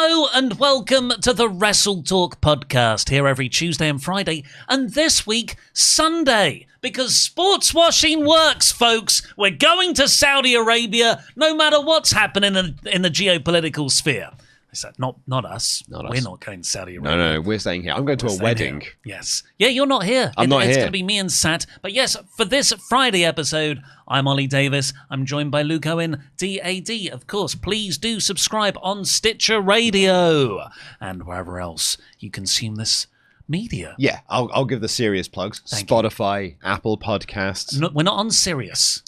Hello and welcome to the WrestleTalk podcast, here every Tuesday and Friday, and this week, Sunday, because sports washing works, folks. We're going to Saudi Arabia, no matter what's happening in the geopolitical sphere. I said, not us. We're not going to Saudi Arabia. No, we're staying here. I'm going to a wedding. Here. Yes. Yeah, you're not here. I'm not here. It's going to be me and Sat. But yes, for this Friday episode, I'm Ollie Davis. I'm joined by Luke Owen, DAD. Of course, please do subscribe on Stitcher Radio and wherever else you consume this media. Yeah, I'll give the serious plugs. Thank Spotify, Apple Podcasts. No, we're not on Sirius.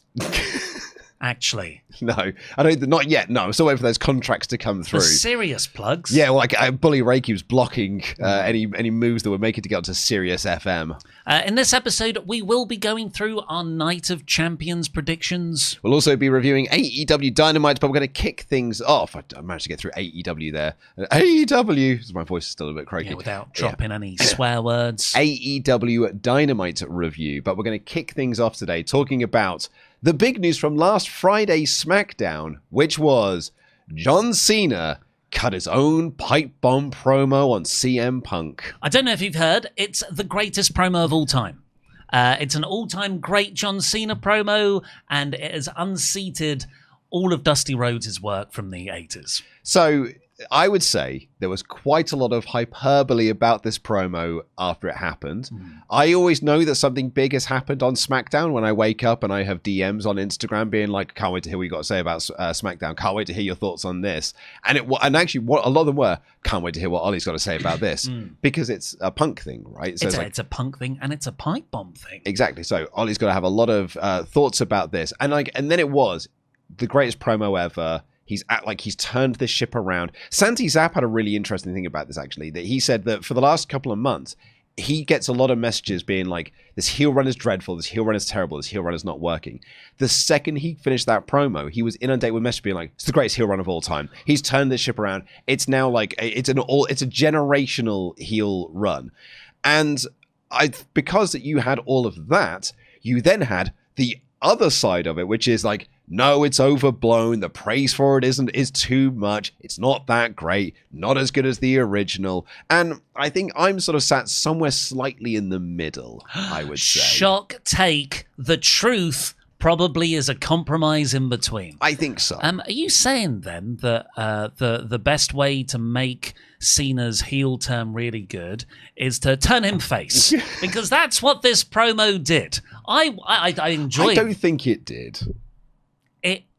Actually. No, I don't. Not yet. No, I'm still waiting for those contracts to come through. For serious plugs. Yeah, well, like Bully Ray keeps blocking any moves that would make it to get onto Sirius FM. In this episode, we will be going through our Night of Champions predictions. We'll also be reviewing AEW Dynamite, but we're going to kick things off. I managed to get through AEW there. AEW, my voice is still a bit croaky. Yeah, without dropping any swear words. AEW Dynamite review, but we're going to kick things off today talking about the big news from last Friday's SmackDown, which was John Cena cut his own pipe bomb promo on CM Punk. I don't know if you've heard, it's the greatest promo of all time. It's an all-time great John Cena promo, and it has unseated all of Dusty Rhodes' work from the 80s. So I would say there was quite a lot of hyperbole about this promo after it happened. I always know that something big has happened on SmackDown when I wake up and I have DMs on Instagram being like, can't wait to hear what you got to say about SmackDown. Can't wait to hear your thoughts on this. And actually, what a lot of them were, can't wait to hear what Ollie's got to say about this. Because it's a Punk thing, right? So it's a Punk thing and it's a pipe bomb thing. Exactly. So Ollie's got to have a lot of thoughts about this. And then it was the greatest promo ever. He's turned this ship around. Santi Zapp had a really interesting thing about this, actually, that he said that for the last couple of months, he gets a lot of messages being like, this heel run is dreadful, this heel run is terrible, this heel run is not working. The second he finished that promo, he was inundated with messages being like, it's the greatest heel run of all time. He's turned this ship around. It's now like, it's a generational heel run. And because you had all of that, you then had the other side of it, which is like, no, it's overblown. The praise for it is too much. It's not that great. Not as good as the original. And I think I'm sort of sat somewhere slightly in the middle, I would say. Shock take. The truth probably is a compromise in between. I think so. Are you saying then that the best way to make Cena's heel turn really good is to turn him face? Because that's what this promo did. I enjoyed it. I don't think it did.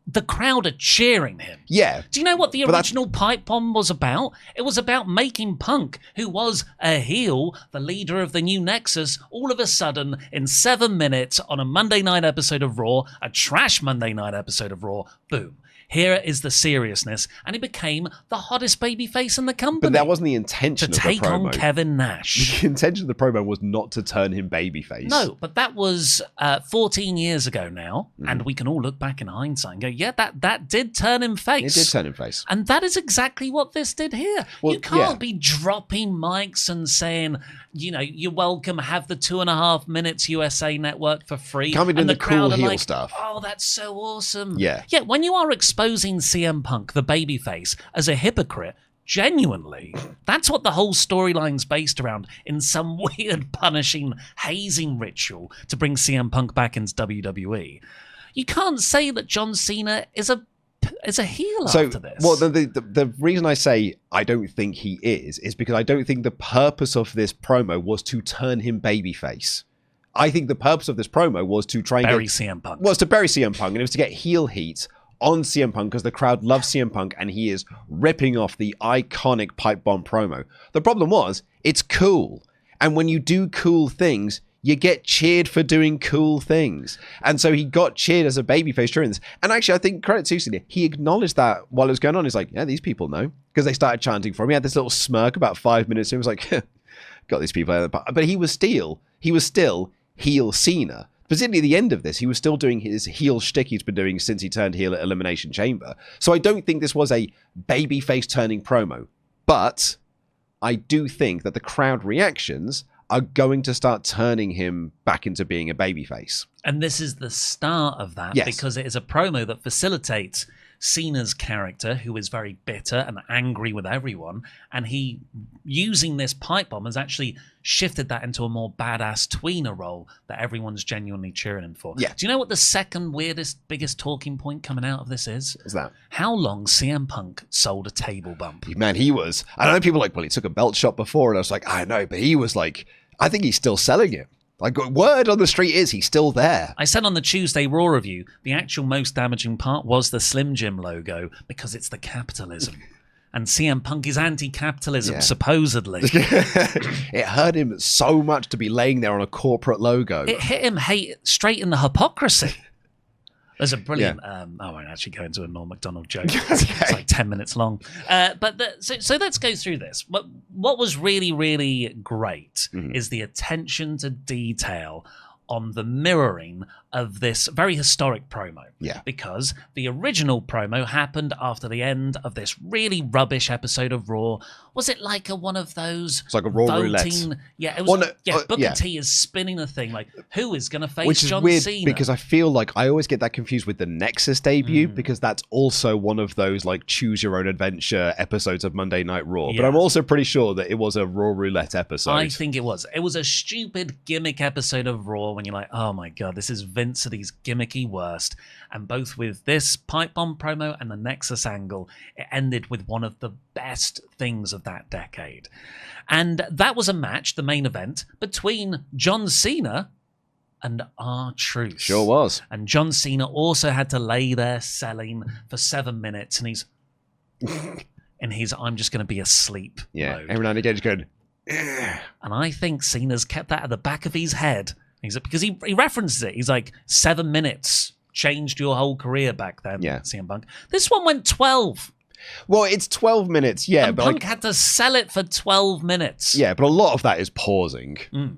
The crowd are cheering him. Yeah. Do you know what the original pipe bomb was about? It was about making Punk, who was a heel, the leader of the new Nexus, all of a sudden, in 7 minutes on a Monday night episode of Raw, a trash Monday night episode of Raw, boom. Here is the seriousness, and he became the hottest babyface in the company. But that wasn't the intention of the promo. To take on Kevin Nash. The intention of the promo was not to turn him babyface. No, but that was 14 years ago now, and we can all look back in hindsight and go, yeah, that did turn him face. It did turn him face. And that is exactly what this did here. Well, you can't be dropping mics and saying, you're welcome, have the 2.5 minutes USA Network for free. Can't be doing the cool heel like, stuff. Oh, that's so awesome. Yeah. Yeah, when you are exposing CM Punk, the babyface, as a hypocrite, genuinely, that's what the whole storyline's based around, in some weird punishing hazing ritual to bring CM Punk back into WWE. You can't say that John Cena is a heel after this. Well, the reason I say I don't think he is because I don't think the purpose of this promo was to turn him babyface. I think the purpose of this promo was to try and bury CM Punk. Was to bury CM Punk, and it was to get heel heat on CM Punk because the crowd loves CM Punk and he is ripping off the iconic pipe bomb promo. The problem was, it's cool. And when you do cool things, you get cheered for doing cool things. And so he got cheered as a babyface during this. And actually, I think, credit to Cena, he acknowledged that while it was going on. He's like, yeah, these people know. Because they started chanting for him. He had this little smirk about 5 minutes. He was like, got these people. But he was still heel Cena. Particularly at the end of this, he was still doing his heel shtick he's been doing since he turned heel at Elimination Chamber. So I don't think this was a babyface turning promo. But I do think that the crowd reactions are going to start turning him back into being a babyface. And this is the start of that, yes, because it is a promo that facilitates Cena's character, who is very bitter and angry with everyone, and he, using this pipe bomb, has actually shifted that into a more badass tweener role that everyone's genuinely cheering him for. Yeah. Do you know what the second weirdest, biggest talking point coming out of this is? What's that? How long CM Punk sold a table bump. Man, he was... I know people are like, well, he took a belt shot before, and I was like, I know, but he was like... I think he's still selling it. Like, word on the street is he's still there. I said on the Tuesday Raw review, the actual most damaging part was the Slim Jim logo, because it's the capitalism. And CM Punk is anti-capitalism, supposedly. It hurt him so much to be laying there on a corporate logo. It hit him straight in the hypocrisy. There's a brilliant... I won't actually go into a Norm Macdonald joke. It's like 10 minutes long. So let's go through this. What was really, really great is the attention to detail on the mirroring of this very historic promo. Yeah. Because the original promo happened after the end of this really rubbish episode of Raw. Was it like one of those... It's like a Raw roulette. Yeah, it was. Booker T is spinning a thing like, who is going to face Which is John weird Cena? because I feel like I always get that confused with the Nexus debut because that's also one of those like choose your own adventure episodes of Monday Night Raw. Yeah. But I'm also pretty sure that it was a Raw roulette episode. I think it was. It was a stupid gimmick episode of Raw when you're like, oh my God, this is Vince at his gimmicky worst. And both with this pipe bomb promo and the Nexus angle, it ended with one of the best things of that decade. And that was a match, the main event, between John Cena and R-Truth. Sure was. And John Cena also had to lay there selling for 7 minutes, and he's I'm just going to be asleep mode. Every now and again, just going... And I think Cena's kept that at the back of his head. Because he references it. He's like, 7 minutes changed your whole career back then, CM Punk. This one went 12. Well, it's 12 minutes, and but Punk had to sell it for 12 minutes. Yeah, but a lot of that is pausing.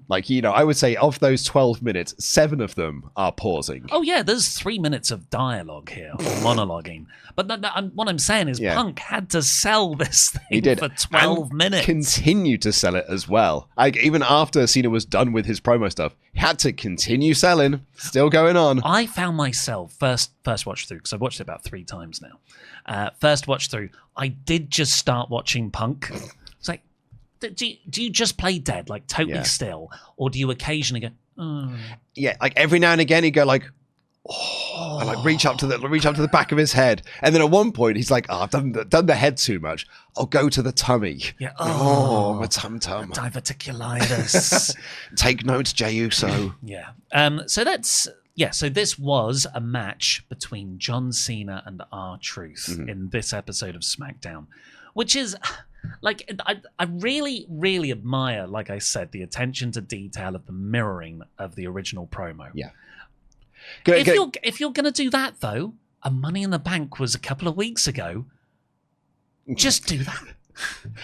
Like, I would say of those 12 minutes, 7 of them are pausing. Oh, yeah, there's 3 minutes of dialogue here, or monologuing. But what I'm saying is Punk had to sell this thing for 12 minutes. Continue to sell it as well. Like, even after Cena was done with his promo stuff, he had to continue selling. Still going on. I found myself, first watch through, because I've watched it about 3 times now. First watch through, I did just start watching Punk. It's like, do you just play dead, like totally still? Or do you occasionally go, Yeah, like every now and again he'd go like, oh, and like reach up to the back of his head. And then at one point he's like, oh, I've done the head too much. I'll go to the tummy. Yeah. Oh, my tum-tum. Diverticulitis. Take notes, Jey Uso. Yeah. So this was a match between John Cena and R-Truth in this episode of SmackDown, which is like, I really, really admire, like I said, the attention to detail of the mirroring of the original promo. Yeah. If you're going to do that, though, a Money in the Bank was a couple of weeks ago. Just do that.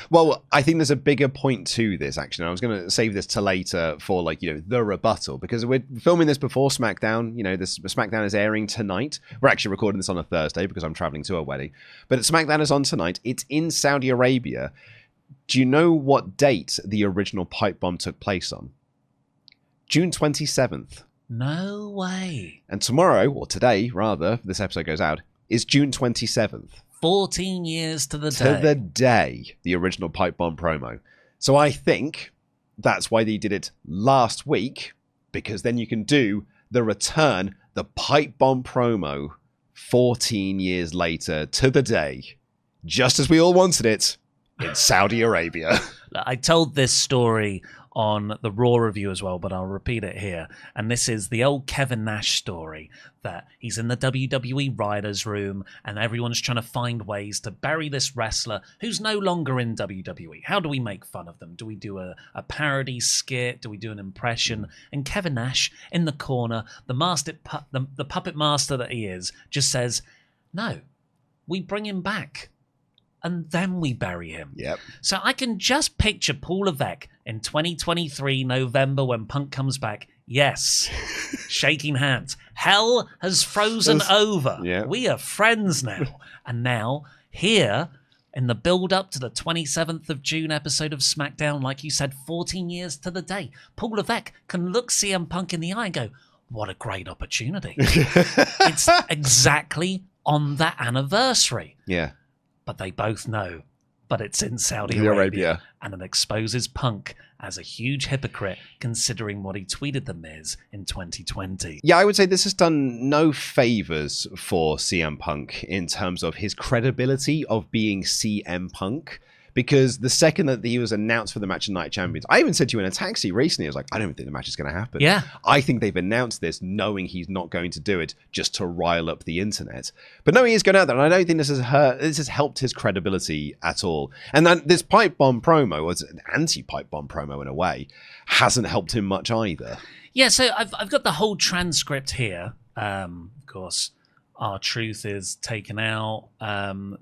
Well, I think there's a bigger point to this, actually. I was going to save this to later for, like, the rebuttal, because we're filming this before SmackDown. This SmackDown is airing tonight. We're actually recording this on a Thursday because I'm traveling to a wedding. But SmackDown is on tonight. It's in Saudi Arabia. Do you know what date the original pipe bomb took place on? June 27th. No way. And tomorrow, or today, rather, this episode goes out, is June 27th. 14 years to the day. To the day, the original pipe bomb promo. So I think that's why they did it last week, because then you can do the return, the pipe bomb promo, 14 years later to the day, just as we all wanted it, in Saudi Arabia. I told this story on the Raw review as well, but I'll repeat it here. And this is the old Kevin Nash story, that he's in the WWE writers' room and everyone's trying to find ways to bury this wrestler who's no longer in WWE. How do we make fun of them? Do we do a parody skit? Do we do an impression? And Kevin Nash, in the corner, the puppet master that he is, just says, no, we bring him back. And then we bury him. Yep. So I can just picture Paul Levesque in 2023 November when Punk comes back. Yes, shaking hands. Hell has frozen over. Yeah. We are friends now. And now, here, in the build-up to the 27th of June episode of SmackDown, like you said, 14 years to the day, Paul Levesque can look CM Punk in the eye and go, what a great opportunity. It's exactly on that anniversary. Yeah. But they both know. But it's in Saudi Arabia. Arabia. And it exposes Punk as a huge hypocrite considering what he tweeted The Miz in 2020. Yeah, I would say this has done no favors for CM Punk in terms of his credibility of being CM Punk. Because the second that he was announced for the match of Night Champions, I even said to you in a taxi recently, I was like, I don't think the match is going to happen. Yeah. I think they've announced this knowing he's not going to do it just to rile up the internet. But no, he is going out there, and I don't think this has helped his credibility at all. And then this pipe bomb promo, was an anti-pipe bomb promo in a way, hasn't helped him much either. Yeah, so I've got the whole transcript here. Of course, R-Truth is taken out.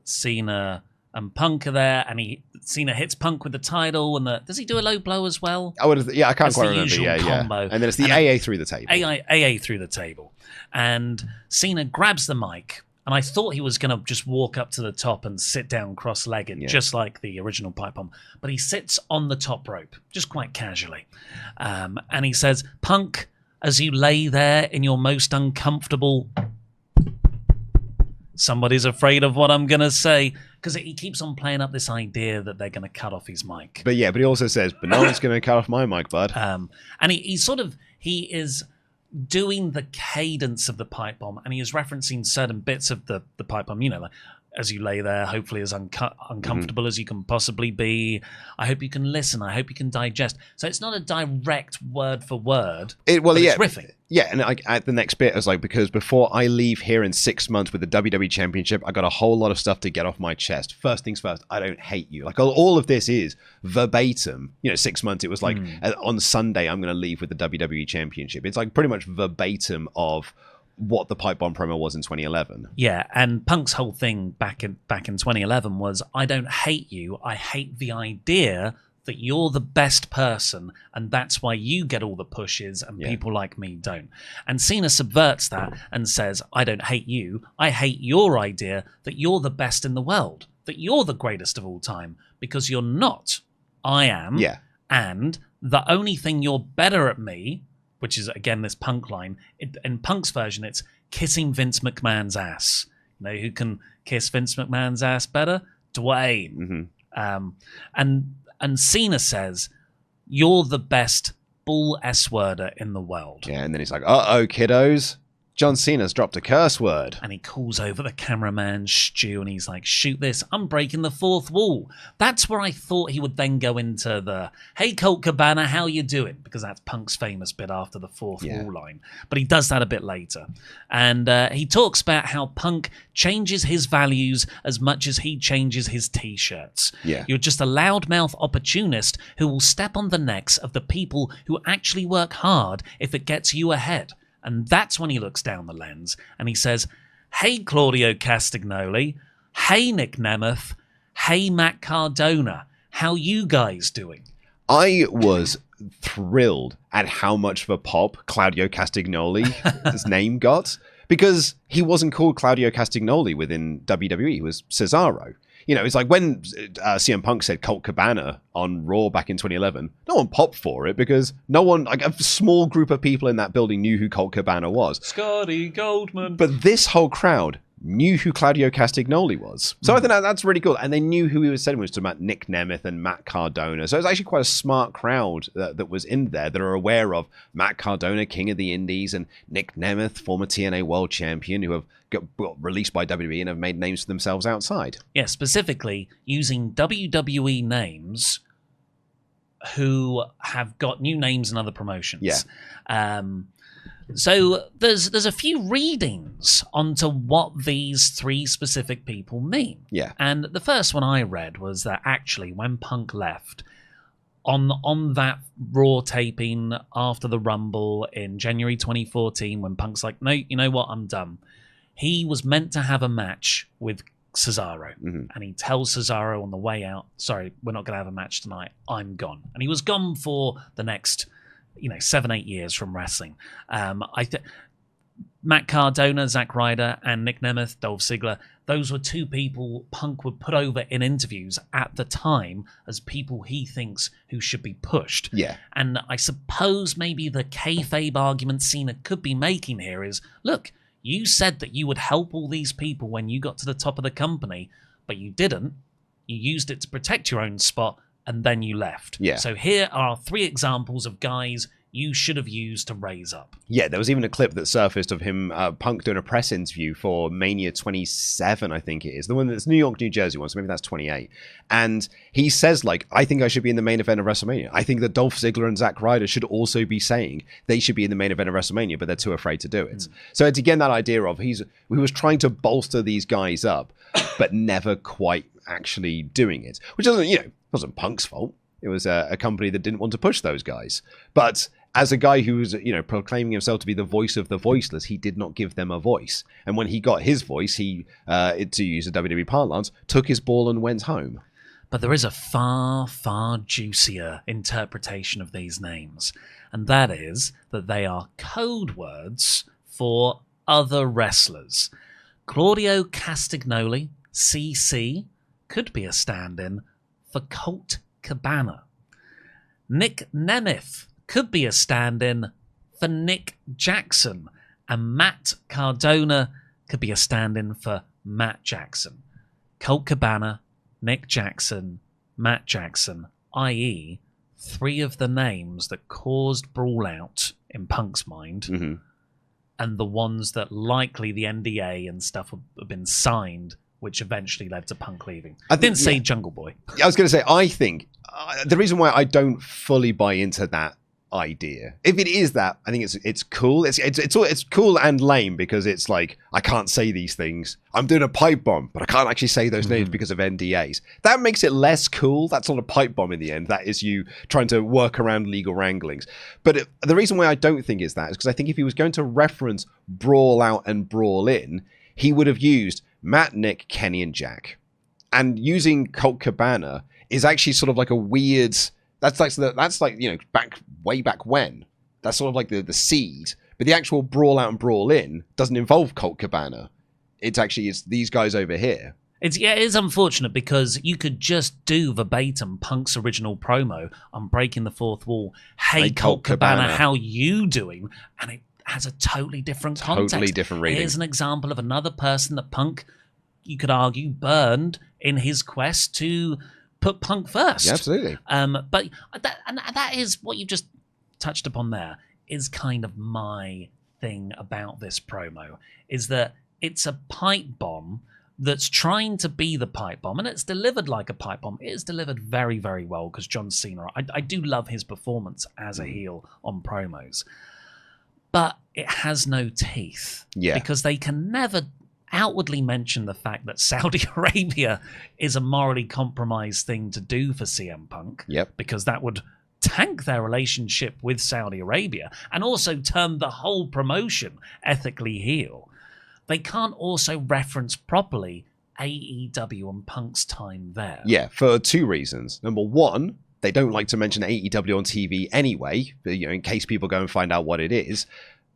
Cena and Punk are there, and Cena hits Punk with the title, and does he do a low blow as well? I can't quite remember. Usual combo. And then it's the AA through the table. AA through the table, and Cena grabs the mic, and I thought he was going to just walk up to the top and sit down cross-legged, just like the original pipe bomb, but he sits on the top rope, just quite casually, and he says, "Punk, as you lay there in your most uncomfortable..." Somebody's afraid of what I'm going to say, because he keeps on playing up this idea that they're going to cut off his mic. But he also says, but no one's going to cut off my mic, bud. And he is doing the cadence of the pipe bomb, and he is referencing certain bits of the pipe bomb, like, as you lay there, hopefully as uncomfortable as you can possibly be. I hope you can listen. I hope you can digest. So it's not a direct word for word. It's riffing. Yeah, and at the next bit, I was like, because before I leave here in 6 months with the WWE Championship, I got a whole lot of stuff to get off my chest. First things first, I don't hate you. Like, all of this is verbatim. 6 months, it was like, on Sunday, I'm going to leave with the WWE Championship. It's like pretty much verbatim of what the pipe bomb promo was in 2011. Yeah, and Punk's whole thing back in 2011 was, I don't hate you, I hate the idea that you're the best person, and that's why you get all the pushes and people like me don't. And Cena subverts that and says, I don't hate you, I hate your idea that you're the best in the world, that you're the greatest of all time, because you're not. I am. Yeah. And the only thing you're better at me, which is, again, this Punk line, in Punk's version, it's kissing Vince McMahon's ass. Who can kiss Vince McMahon's ass better? Dwayne. Mm-hmm. And Cena says, you're the best bull S-worder in the world. Yeah, and then he's like, uh-oh, kiddos. John Cena's dropped a curse word. And he calls over the cameraman, Stu, and he's like, shoot this, I'm breaking the fourth wall. That's where I thought he would then go into the, hey, Colt Cabana, how you doing? Because that's Punk's famous bit after the fourth wall line. But he does that a bit later. And he talks about how Punk changes his values as much as he changes his T-shirts. Yeah. You're just a loudmouth opportunist who will step on the necks of the people who actually work hard if it gets you ahead. And that's when he looks down the lens and he says, hey, Claudio Castagnoli. Hey, Nick Nemeth. Hey, Matt Cardona. How you guys doing? I was thrilled at how much of a pop Claudio Castagnoli's name got, because he wasn't called Claudio Castagnoli within WWE. He was Cesaro. It's like when CM Punk said Colt Cabana on Raw back in 2011, no one popped for it because no one, like a small group of people in that building knew who Colt Cabana was. Scotty Goldman. But this whole crowd knew who Claudio Castagnoli was. So I think that's really cool. And they knew who he was saying, was talking about Nick Nemeth and Matt Cardona. So it's actually quite a smart crowd that was in there that are aware of Matt Cardona, King of the Indies, and Nick Nemeth, former TNA World Champion, who have got released by WWE and have made names for themselves outside. Yeah, specifically using WWE names who have got new names in other promotions. Yeah. So there's a few readings onto what these three specific people mean. Yeah. And the first one I read was that actually when Punk left on that Raw taping after the Rumble in January 2014, when Punk's like, no, you know what, I'm done. He was meant to have a match with Cesaro. Mm-hmm. And he tells Cesaro on the way out, sorry, we're not going to have a match tonight. I'm gone. And he was gone for the next 7-8 years from wrestling. Matt Cardona, Zack Ryder, and Nick Nemeth, Dolph Ziggler, those were two people Punk would put over in interviews at the time as people he thinks who should be pushed. Yeah. And I suppose maybe the kayfabe argument Cena could be making here is, look, You said that you would help all these people when you got to the top of the company, but you didn't. You used it to protect your own spot, and then you left. Yeah. So here are 3 examples of guys you should have used to raise up. Yeah, there was even a clip that surfaced of him, Punk, doing a press interview for Mania 27, I think it is. The one that's New York, New Jersey one, so maybe that's 28. And he says, like, I think I should be in the main event of WrestleMania. I think that Dolph Ziggler and Zack Ryder should also be saying they should be in the main event of WrestleMania, but they're too afraid to do it. So it's again that idea of he was trying to bolster these guys up, but never quite actually doing it. Which wasn't Punk's fault. It was a company that didn't want to push those guys. But as a guy who was, proclaiming himself to be the voice of the voiceless, he did not give them a voice. And when he got his voice, he, to use a WWE parlance, took his ball and went home. But there is a far, far juicier interpretation of these names. And that is that they are code words for other wrestlers. Claudio Castagnoli, CC, could be a stand-in for Colt Cabana. Nick Nemeth could be a stand-in for Nick Jackson, and Matt Cardona could be a stand-in for Matt Jackson. Colt Cabana, Nick Jackson, Matt Jackson, i.e. 3 of the names that caused brawl out in Punk's mind, and the ones that likely the NDA and stuff have been signed, which eventually led to Punk leaving. I didn't say Jungle Boy. I was going to say, I think the reason why I don't fully buy into that idea, if it is that, I think it's cool. It's cool and lame because it's like, I can't say these things. I'm doing a pipe bomb, but I can't actually say those names because of NDAs. That makes it less cool. That's not a pipe bomb in the end. That is you trying to work around legal wranglings. But the reason why I don't think it's that is because I think if he was going to reference Brawl Out and Brawl In, he would have used Matt, Nick, Kenny, and Jack. And using Colt Cabana is actually sort of like a weird... That's like way back when. That's sort of like the seed. But the actual Brawl Out and Brawl In doesn't involve Colt Cabana. It's these guys over here. It is unfortunate because you could just do verbatim Punk's original promo on Breaking the Fourth Wall. Hey Colt Cabana, how you doing? And it has a totally different context. Totally different reading. Here's an example of another person that Punk, you could argue, burned in his quest to put Punk first. Yeah, absolutely. But that is what you just touched upon there, is kind of my thing about this promo, is that it's a pipe bomb that's trying to be the pipe bomb, and it's delivered like a pipe bomb. It is delivered very, very well because John Cena, I do love his performance as a heel on promos, but it has no teeth. Yeah. Because they can never outwardly mention the fact that Saudi Arabia is a morally compromised thing to do for CM Punk. Yep. Because that would tank their relationship with Saudi Arabia and also turn the whole promotion ethically heel. They can't also reference properly AEW and Punk's time there. Yeah, for 2 reasons. Number 1, they don't like to mention AEW on TV anyway, in case people go and find out what it is.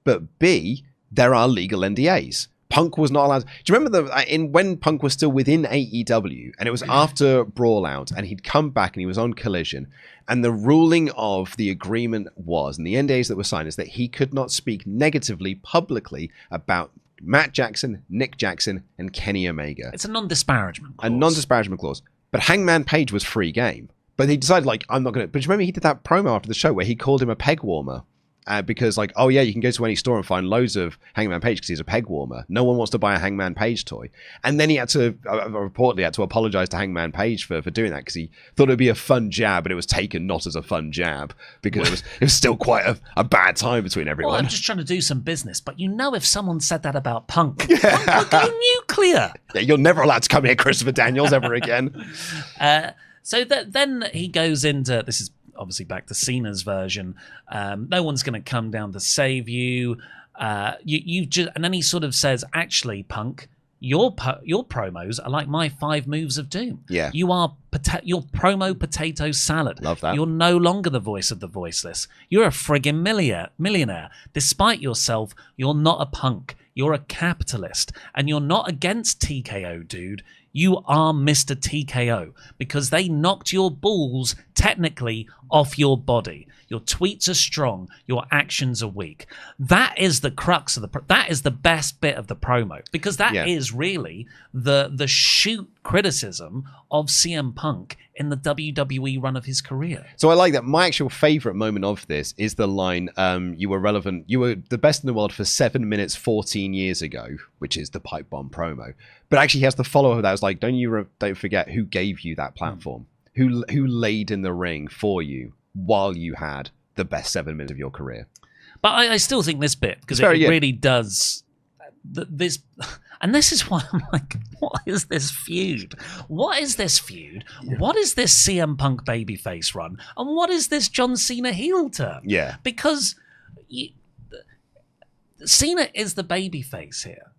But B, there are legal NDAs. Punk was not allowed. Do you remember when Punk was still within AEW, and it was after Brawl Out, and he'd come back and he was on Collision, and the ruling of the agreement was, and the NDAs that were signed, is that he could not speak negatively publicly about Matt Jackson, Nick Jackson, and Kenny Omega. It's a non-disparagement clause. A non-disparagement clause. But Hangman Page was free game. But he decided, I'm not going to... But you remember he did that promo after the show where he called him a peg warmer. Because, you can go to any store and find loads of Hangman Page because he's a peg warmer. No one wants to buy a Hangman Page toy. And then he had to, reportedly had to apologize to Hangman Page for doing that because he thought it would be a fun jab, but it was taken not as a fun jab because it was still quite a bad time between everyone. Well, I'm just trying to do some business, but if someone said that about Punk, Punk would go nuclear. Yeah, you're never allowed to come here, Christopher Daniels, ever again. So then he goes into, this is obviously back to Cena's version. No one's going to come down to save you. You just, and then he sort of says, actually, Punk, your promos are like my 5 moves of doom. Yeah. You are your promo potato salad. Love that. You're no longer the voice of the voiceless. You're a friggin' millionaire. Despite yourself, you're not a punk. You're a capitalist. And you're not against TKO, dude. You are Mr. TKO because they knocked your balls technically off your body. Your tweets are strong. Your actions are weak. That is the crux of that is the best bit of the promo, because that is really the shoot criticism of CM Punk in the WWE run of his career. So I like that. My actual favorite moment of this is the line, you were relevant, you were the best in the world for 7 minutes 14 years ago, which is the pipe bomb promo. But actually he has the follow-up of that. It's like, don't forget who gave you that platform, who laid in the ring for you while you had the best 7 minutes of your career. But I still think this bit, because it really does this. And this is why I'm like, what is this feud? What is this feud? Yeah. What is this CM Punk babyface run? And what is this John Cena heel turn? Yeah. Because Cena is the babyface here.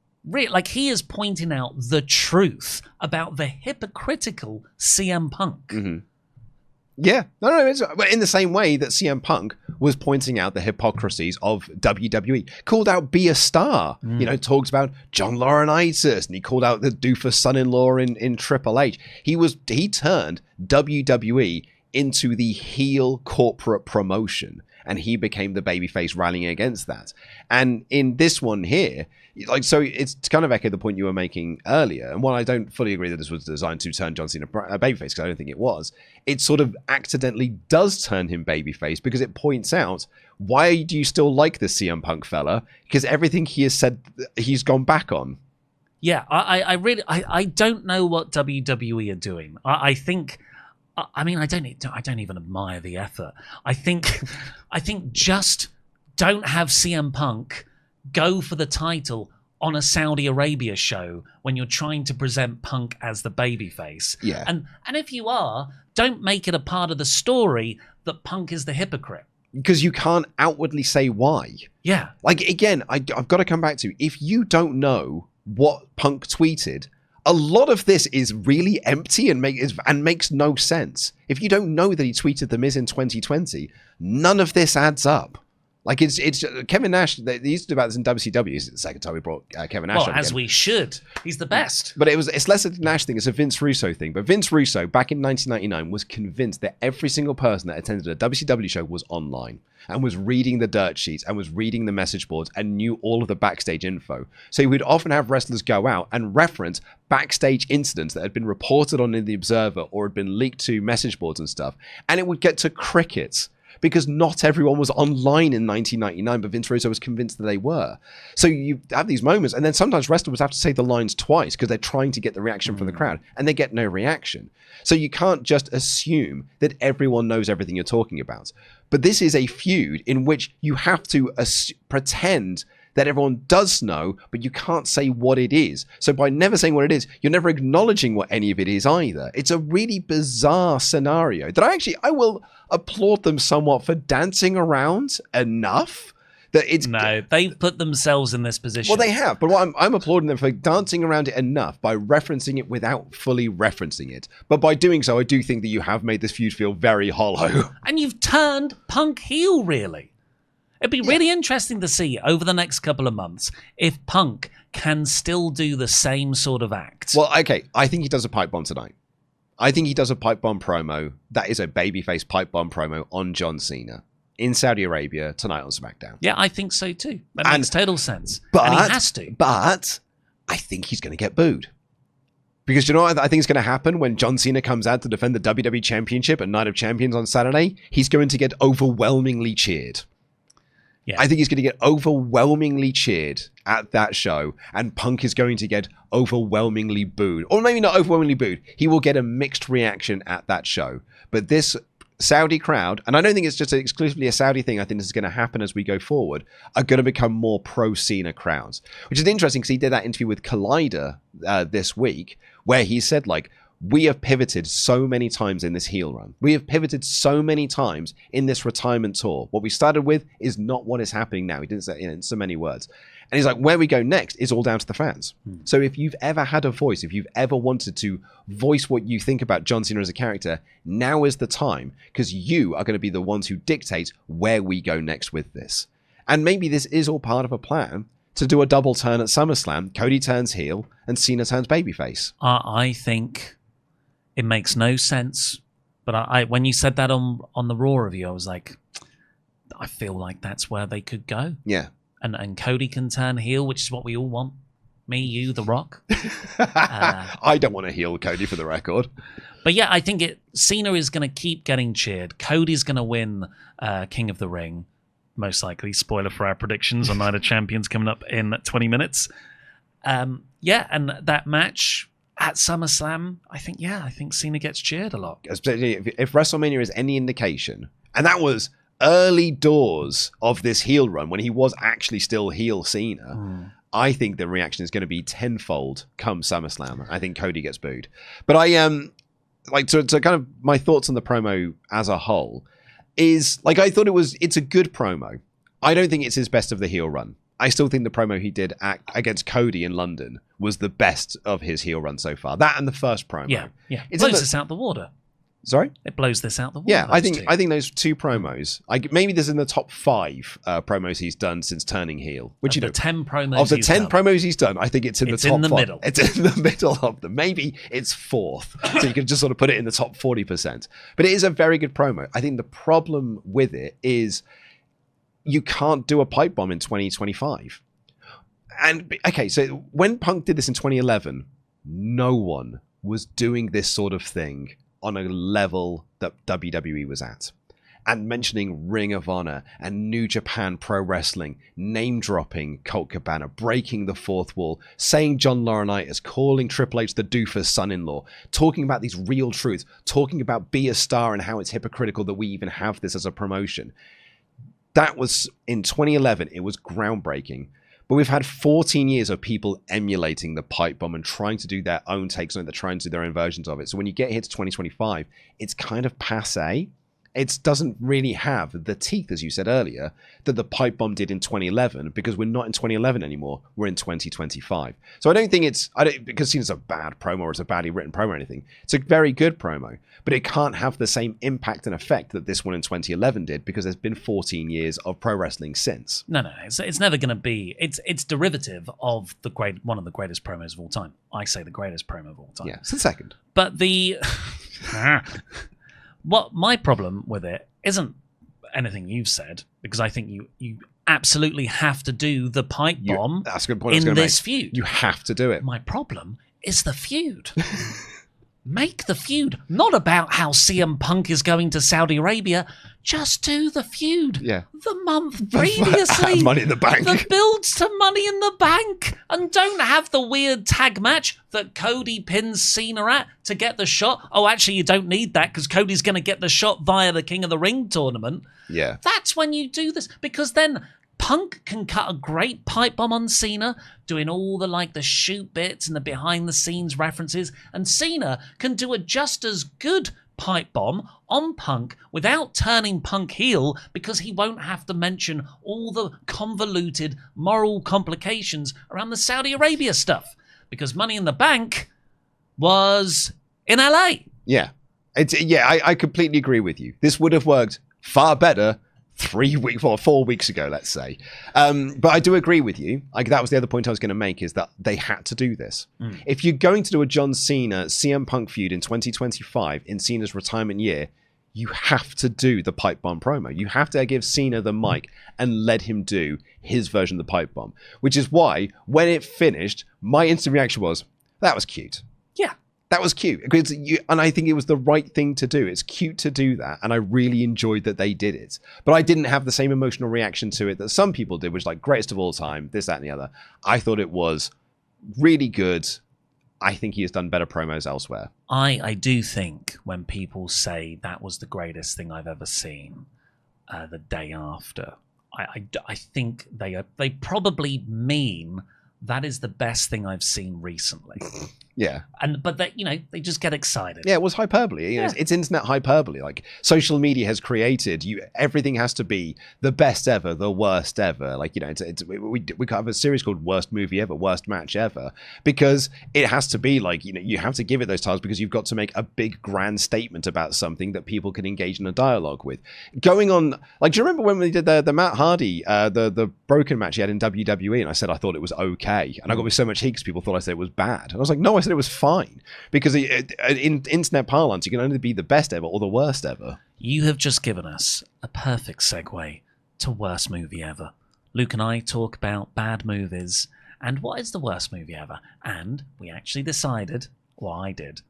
Like, he is pointing out the truth about the hypocritical CM Punk. Mm-hmm. Yeah, no, but in the same way that CM Punk was pointing out the hypocrisies of WWE, called out Be a Star, talks about John Laurinaitis, and he called out the doofus son-in-law in Triple H. He turned WWE into the heel corporate promotion, and he became the babyface rallying against that. And in this one here, so it's kind of echo the point you were making earlier. And while I don't fully agree that this was designed to turn John Cena babyface, because I don't think it was, it sort of accidentally does turn him babyface, because it points out, why do you still like this CM Punk fella? Because everything he has said, he's gone back on. Yeah, I don't know what WWE are doing. I think. I mean, I don't even admire the effort. I think just don't have CM Punk go for the title on a Saudi Arabia show when you're trying to present Punk as the babyface. Yeah. And if you are, don't make it a part of the story that Punk is the hypocrite. Because you can't outwardly say why. Yeah. Like, again, I've got to come back to, if you don't know what Punk tweeted, a lot of this is really empty and makes no sense. If you don't know that he tweeted The Miz in 2020, none of this adds up. Like, it's Kevin Nash, they used to do about this in WCW. It's the second time we brought Kevin Nash on as again. we should. He's the best. But it's less a Nash thing, it's a Vince Russo thing. But Vince Russo, back in 1999, was convinced that every single person that attended a WCW show was online and was reading the dirt sheets and was reading the message boards and knew all of the backstage info. So he would often have wrestlers go out and reference backstage incidents that had been reported on in The Observer or had been leaked to message boards and stuff. And it would get to crickets, because not everyone was online in 1999, but Vince Russo was convinced that they were. So you have these moments, and then sometimes wrestlers have to say the lines twice because they're trying to get the reaction from the crowd, and they get no reaction. So you can't just assume that everyone knows everything you're talking about. But this is a feud in which you have to pretend that everyone does know, but you can't say what it is. So by never saying what it is, you're never acknowledging what any of it is either. It's a really bizarre scenario that I will applaud them somewhat for dancing around enough. No, they've put themselves in this position. Well, they have, but I'm applauding them for dancing around it enough by referencing it without fully referencing it. But by doing so, I do think that you have made this feud feel very hollow. And you've turned Punk heel, really. It'd be really interesting to see over the next couple of months if Punk can still do the same sort of act. Well, okay, I think he does a pipe bomb tonight. I think he does a pipe bomb promo. That is a babyface pipe bomb promo on John Cena in Saudi Arabia tonight on SmackDown. Yeah, I think so too. That makes total sense. But, and he has to. But I think he's going to get booed. Because you know what I think is going to happen when John Cena comes out to defend the WWE Championship at Night of Champions on Saturday? He's going to get overwhelmingly cheered. Yeah. I think he's going to get overwhelmingly cheered at that show, and Punk is going to get overwhelmingly booed. Or maybe not overwhelmingly booed. He will get a mixed reaction at that show. But this Saudi crowd, and I don't think it's just exclusively a Saudi thing, I think this is going to happen as we go forward, are going to become more pro-Cena crowds. Which is interesting because he did that interview with Collider this week, where he said, like, we have pivoted so many times in this heel run. We have pivoted so many times in this retirement tour. What we started with is not what is happening now. He didn't say it in so many words. And he's like, where we go next is all down to the fans. So if you've ever had a voice, if you've ever wanted to voice what you think about John Cena as a character, now is the time, because you are going to be the ones who dictate where we go next with this. And maybe this is all part of a plan to do a double turn at SummerSlam. Cody turns heel and Cena turns babyface. I think it makes no sense But I when you said that on the Raw review, I was like, I feel like that's where they could go. Yeah. And Cody can turn heel, which is what we all want. Me, you, The Rock. I don't want to heel Cody for the record. But yeah, I think Cena is going to keep getting cheered. Cody's going to win King of the Ring, most likely. Spoiler for our predictions on Night of Champions coming up in 20 minutes. And that match at SummerSlam, I think Cena gets cheered a lot. If WrestleMania is any indication, and that was early doors of this heel run when he was actually still heel Cena, I think the reaction is going to be tenfold come SummerSlam. I think Cody gets booed. But I so kind of my thoughts on the promo as a whole is like I thought it's a good promo. I don't think it's his best of the heel run. I still think the promo he did against Cody in London was the best of his heel run so far. That and the first promo. Yeah. It blows this out the water. Sorry? It blows this out the water. Yeah, I think those two promos, maybe this is in the top 5 promos he's done since turning heel. Which of the 10 promos of the 10 promos he's done, I think it's in the top 5. Middle. It's in the middle of them. Maybe it's 4th. So you can just sort of put it in the top 40%. But it is a very good promo. I think the problem with it is you can't do a pipe bomb in 2025. And okay, so when Punk did this in 2011, no one was doing this sort of thing on a level that WWE was at. And mentioning Ring of Honor and New Japan Pro Wrestling, name-dropping Colt Cabana, breaking the fourth wall, saying John Laurinaitis, calling Triple H the doofus son-in-law, talking about these real truths, talking about Be a Star and how it's hypocritical that we even have this as a promotion. That was, in 2011, it was groundbreaking. But we've had 14 years of people emulating the pipe bomb and trying to do their own takes on it. They're trying to do their own versions of it. So when you get here to 2025, it's kind of passé. It doesn't really have the teeth, as you said earlier, that the pipe bomb did in 2011, because we're not in 2011 anymore. We're in 2025. So I don't think because Cena's a bad promo or it's a badly written promo or anything. It's a very good promo, but it can't have the same impact and effect that this one in 2011 did, because there's been 14 years of pro wrestling since. No, it's never going to be. It's derivative of one of the greatest promos of all time. I say the greatest promo of all time. Yeah, it's the second. But what my problem with it isn't anything you've said, because I think you absolutely have to do the pipe bomb that's a good point in this feud. You have to do it. My problem is the feud. Make the feud not about how CM Punk is going to Saudi Arabia. Just do the feud. Yeah. The month previously. Money in the Bank. The builds to Money in the Bank. And don't have the weird tag match that Cody pins Cena at to get the shot. Oh, actually, you don't need that because Cody's going to get the shot via the King of the Ring tournament. Yeah. That's when you do this, because then Punk can cut a great pipe bomb on Cena, doing all the shoot bits and the behind the scenes references, and Cena can do a just as good pipe bomb on Punk without turning Punk heel, because he won't have to mention all the convoluted moral complications around the Saudi Arabia stuff, because Money in the Bank was in LA. Yeah. I completely agree with you. This would have worked far better 4 weeks ago, let's say. But I do agree with you. That was the other point I was going to make, is that they had to do this. If you're going to do a John Cena CM Punk feud in 2025 in Cena's retirement year, you have to do the pipe bomb promo. You have to give Cena the mic and let him do his version of the pipe bomb, which is why when it finished, my instant reaction was, that was cute. Yeah. That was cute, and I think it was the right thing to do. It's cute to do that, and I really enjoyed that they did it. But I didn't have the same emotional reaction to it that some people did, which is like greatest of all time, this, that, and the other. I thought it was really good. I think he has done better promos elsewhere. I do think when people say that was the greatest thing I've ever seen, the day after, I think they probably mean that is the best thing I've seen recently. Yeah. But they just get excited. Yeah, it was hyperbole. It's internet hyperbole. Like, social media has created, everything has to be the best ever, the worst ever. Like, we could have a series called Worst Movie Ever, Worst Match Ever, because it has to be like, you have to give it those titles because you've got to make a big grand statement about something that people can engage in a dialogue with. Going on, like, do you remember when we did the Matt Hardy, the broken match he had in WWE, and I said I thought it was okay, and I got with so much heat because people thought I said it was bad, and I was like, no, I said it was fine because in internet parlance, you can only be the best ever or the worst ever. You have just given us a perfect segue to worst movie ever. Luke and I talk about bad movies and what is the worst movie ever. And we actually decided, or I did,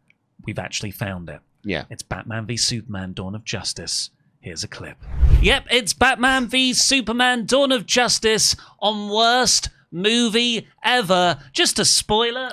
we've actually found it. Yeah. It's Batman v Superman Dawn of Justice. Here's a clip. Yep, it's Batman v Superman Dawn of Justice on worst movie ever. Just a spoiler.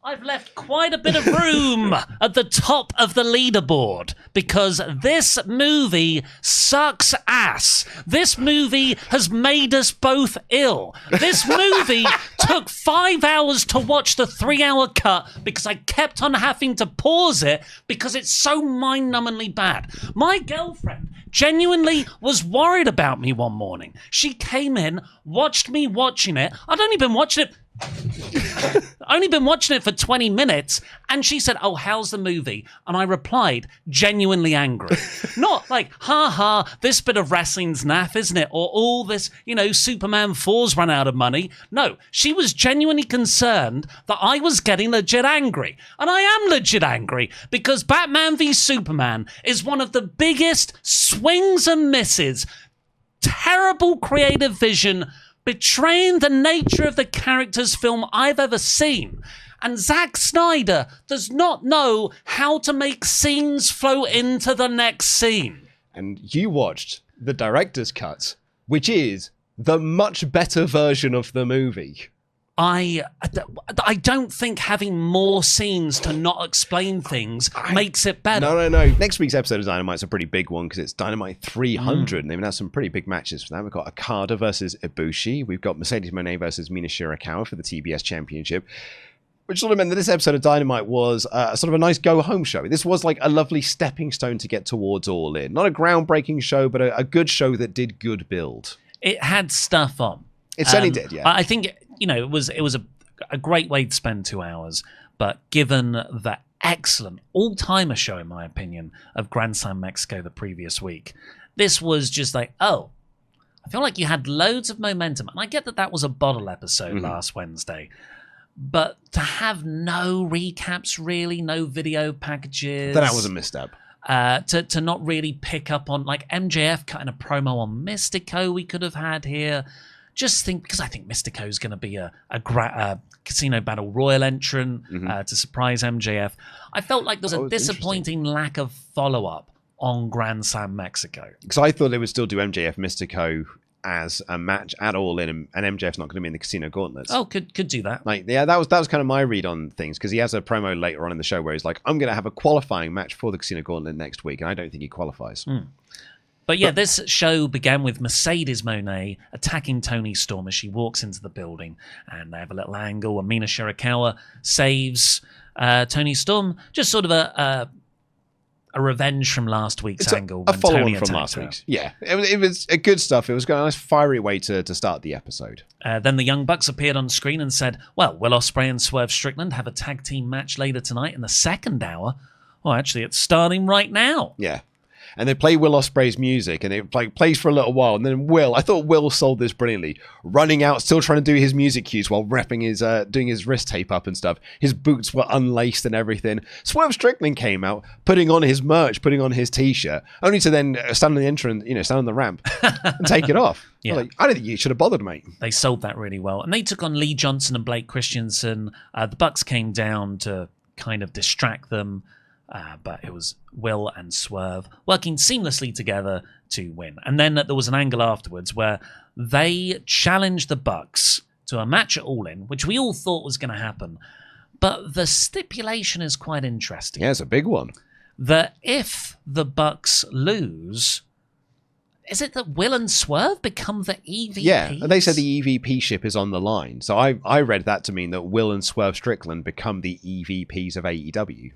I've left quite a bit of room at the top of the leaderboard because this movie sucks ass. This movie has made us both ill. This movie took 5 hours to watch the 3-hour cut because I kept on having to pause it because it's so mind-numbingly bad. My girlfriend genuinely was worried about me one morning. She came in, watched me watching it. I'd only been watching it for 20 minutes, and she said, "Oh, how's the movie?" And I replied, genuinely angry. Not like, ha ha, this bit of wrestling's naff, isn't it? Or all this, Superman 4's run out of money. No, she was genuinely concerned that I was getting legit angry. And I am legit angry because Batman v Superman is one of the biggest swings and misses, terrible creative vision, betraying the nature of the character's film I've ever seen. And Zack Snyder does not know how to make scenes flow into the next scene. And you watched the director's cut, which is the much better version of the movie. I don't think having more scenes to not explain things makes it better. No. Next week's episode of Dynamite's a pretty big one because it's Dynamite 300, and they've had some pretty big matches for that. We've got Okada versus Ibushi. We've got Mercedes Moné versus Mina Shirakawa for the TBS Championship, which sort of meant that this episode of Dynamite was sort of a nice go-home show. This was like a lovely stepping stone to get towards All In. Not a groundbreaking show, but a good show that did good build. It had stuff on. It certainly did, yeah. I think, it was a great way to spend 2 hours, but given the excellent all-timer show, in my opinion, of Grand Slam Mexico the previous week, this was just like, I feel like you had loads of momentum. And I get that was a bottle episode last Wednesday, but to have no recaps, really, no video packages. That was a misstep. To not really pick up on, like, MJF cutting a promo on Mystico we could have had here. Just think, because I think Mystico's going to be a Casino Battle Royal entrant to surprise MJF. I felt like there was a disappointing lack of follow-up on Grand Slam Mexico. Because I thought they would still do MJF Mystico as a match at All In, and MJF's not going to be in the Casino Gauntlets. Oh, could do that. That was kind of my read on things, because he has a promo later on in the show where he's like, I'm going to have a qualifying match for the Casino Gauntlet next week, and I don't think he qualifies. But yeah, this show began with Mercedes Moné attacking Toni Storm as she walks into the building, and they have a little angle, and Mina Shirakawa saves Toni Storm. Just sort of a revenge from last week's angle. A follow-on from last week's. Yeah, it was good stuff. It was a nice fiery way to start the episode. Then the Young Bucks appeared on screen and said, well, Will Ospreay and Swerve Strickland have a tag team match later tonight in the second hour. Well, actually, it's starting right now. Yeah. And they play Will Ospreay's music, and it plays for a little while, and then I thought Will sold this brilliantly, running out, still trying to do his music cues while repping doing his wrist tape up and stuff. His boots were unlaced and everything. Swerve Strickland came out, putting on his merch, putting on his t-shirt, only to then stand on the entrance, stand on the ramp and take it off. Yeah. I don't think you should have bothered, mate. They sold that really well, and they took on Lee Johnson and Blake Christensen. The Bucks came down to kind of distract them. But it was Will and Swerve working seamlessly together to win. And then there was an angle afterwards where they challenged the Bucks to a match at All In, which we all thought was going to happen. But the stipulation is quite interesting. Yeah, it's a big one. That if the Bucks lose, is it that Will and Swerve become the EVPs? Yeah, and they said the EVP ship is on the line. So I read that to mean that Will and Swerve Strickland become the EVPs of AEW.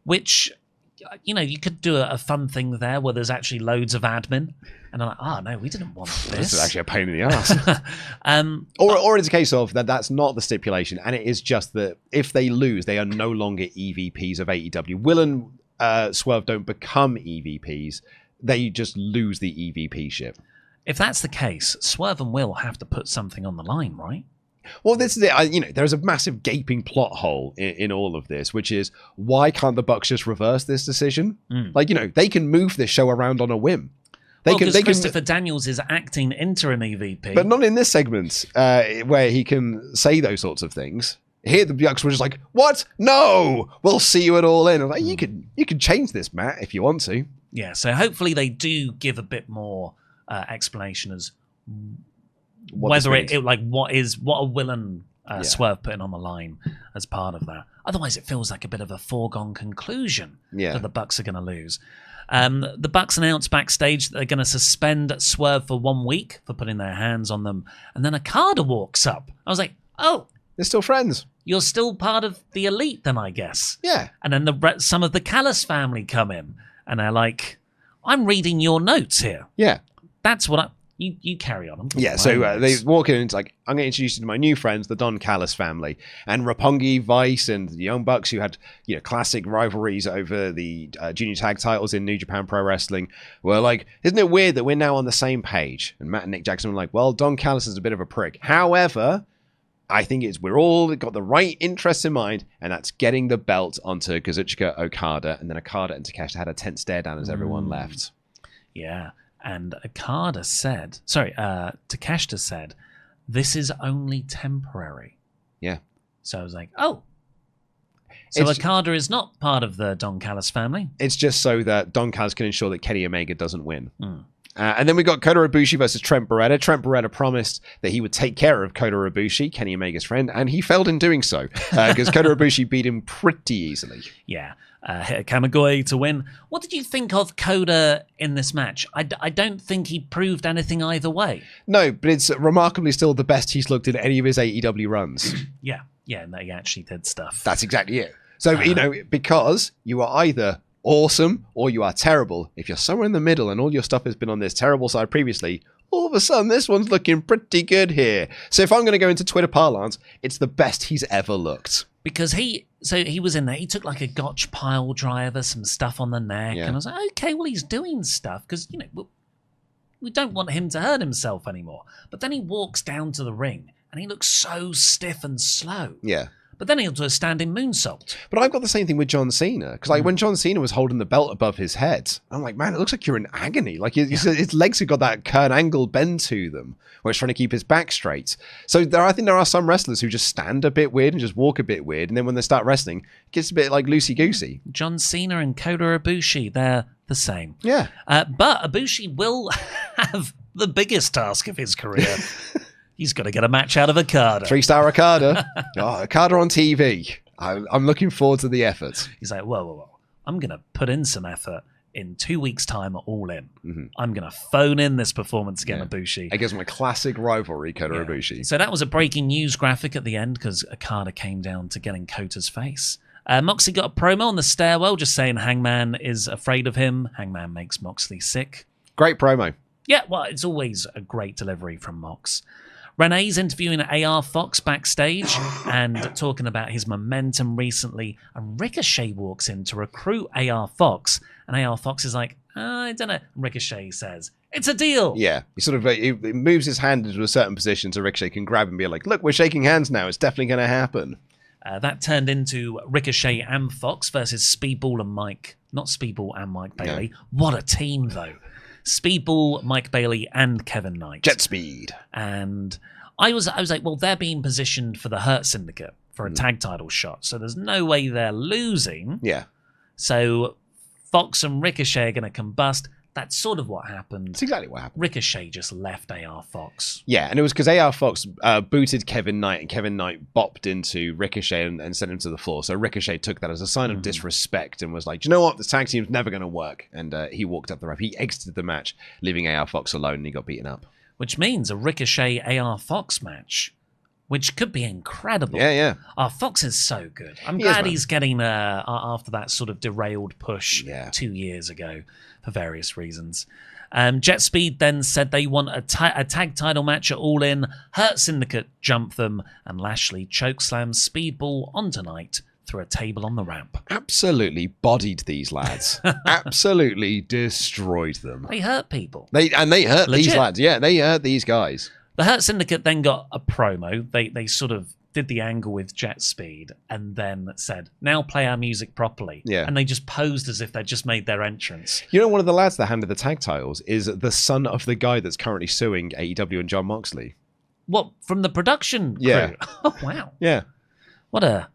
Which, you could do a fun thing there where there's actually loads of admin. And I'm like, no, we didn't want this. This is actually a pain in the ass. Or it's a case of that's not the stipulation. And it is just that if they lose, they are no longer EVPs of AEW. Will and Swerve don't become EVPs. They just lose the EVP ship. If that's the case, Swerve and Will have to put something on the line, right? Well, this is it. There's a massive gaping plot hole in all of this, which is why can't the Bucks just reverse this decision? They can move this show around on a whim. Because Christopher Daniels is acting interim EVP. But not in this segment where he can say those sorts of things. Here, the Bucks were just like, what? No! We'll see you at All In. I'm like, you can change this, Matt, if you want to. Yeah, so hopefully they do give a bit more explanation as what a Will and Swerve putting on the line as part of that. Otherwise, it feels like a bit of a foregone conclusion that the Bucks are going to lose. The Bucks announced backstage that they're going to suspend Swerve for 1 week for putting their hands on them. And then Okada walks up. I was like, oh. They're still friends. You're still part of the elite then, I guess. Yeah. And then some of the Callis family come in. And they're like, I'm reading your notes here. Yeah. That's what You carry on. Yeah, so they walk in and it's like, I'm going to introduce you to my new friends, the Don Callis family. And Roppongi, Vice, and the Young Bucks, who had classic rivalries over the junior tag titles in New Japan Pro Wrestling, were like, isn't it weird that we're now on the same page? And Matt and Nick Jackson were like, well, Don Callis is a bit of a prick. However, I think we're all got the right interests in mind, and that's getting the belt onto Kazuchika Okada. And then Okada and Takeshita had a tense stare down as everyone left. Yeah. And Takeshita said, this is only temporary. Yeah. So I was like, oh. So Okada is not part of the Don Callis family. It's just so that Don Callis can ensure that Kenny Omega doesn't win. And then we got Kota Ibushi versus Trent Beretta. Trent Beretta promised that he would take care of Kota Ibushi, Kenny Omega's friend, and he failed in doing so because Kota Ibushi beat him pretty easily. Yeah. Hit a Kamigoye to win. What did you think of Kota in this match? I don't think he proved anything either way. No, but it's remarkably still the best he's looked in any of his AEW runs. Yeah, and he actually did stuff. That's exactly it. So, because you are either awesome or you are terrible. If you're somewhere in the middle and all your stuff has been on this terrible side previously, all of a sudden this one's looking pretty good here. So if I'm going to go into Twitter parlance, it's the best he's ever looked. Because he was in there, he took like a gotch pile driver, some stuff on the neck, and I was like, okay, well, he's doing stuff, because, we don't want him to hurt himself anymore. But then he walks down to the ring, and he looks so stiff and slow. Yeah. But then he'll do a standing moonsault. But I've got the same thing with John Cena. Because when John Cena was holding the belt above his head, I'm like, man, it looks like you're in agony. Like his legs have got that Kurt Angle bend to them, where he's trying to keep his back straight. So I think there are some wrestlers who just stand a bit weird and just walk a bit weird. And then when they start wrestling, it gets a bit like loosey-goosey. John Cena and Kota Ibushi, they're the same. Yeah. But Ibushi will have the biggest task of his career. He's got to get a match out of Okada. 3-star Okada. Okada on TV. I'm looking forward to the effort. He's like, whoa. I'm going to put in some effort in 2 weeks' time at All In. Mm-hmm. I'm going to phone in this performance against Ibushi. Against my classic rivalry, Kota Ibushi. So that was a breaking news graphic at the end because Okada came down to get in Kota's face. Moxley got a promo on the stairwell just saying Hangman is afraid of him. Hangman makes Moxley sick. Great promo. Yeah, well, it's always a great delivery from Mox. Renee's interviewing AR Fox backstage and talking about his momentum recently. And Ricochet walks in to recruit AR Fox. And AR Fox is like, I don't know. Ricochet says, it's a deal. Yeah. He sort of he moves his hand into a certain position so Ricochet can grab and be like, look, we're shaking hands now. It's definitely going to happen. That turned into Ricochet and Fox versus Speedball and Mike. Not Speedball and Mike Bailey. No. What a team, though. Speedball, Mike Bailey, and Kevin Knight. Jet Speed. And I was like, well, they're being positioned for the Hurt Syndicate for a tag title shot, so there's no way they're losing. Yeah. So Fox and Ricochet are going to combust. That's sort of what happened. That's exactly what happened. Ricochet just left AR Fox. Yeah, and it was because AR Fox booted Kevin Knight, and Kevin Knight bopped into Ricochet and sent him to the floor. So Ricochet took that as a sign of disrespect and was like, do you know what? This tag team's never going to work. And he walked up the ramp. He exited the match, leaving AR Fox alone, and he got beaten up. Which means a Ricochet AR Fox match, which could be incredible. Yeah. Fox is so good. I'm glad he's getting after that sort of derailed push 2 years ago for various reasons. Jet Speed then said they want a tag title match at All In. Hurt Syndicate jump them, and Lashley chokeslams Speedball on tonight through a table on the ramp. Absolutely bodied these lads. Absolutely destroyed them. They hurt people. They hurt Legit. these lads. Yeah, they hurt these guys. The Hurt Syndicate then got a promo. They sort of did the angle with Jet Speed and then said, now play our music properly. Yeah. And they just posed as if they'd just made their entrance. You know, one of the lads that handed the tag titles is the son of the guy that's currently suing AEW and John Moxley. What, from the production crew? Yeah. Oh, wow. Yeah. What a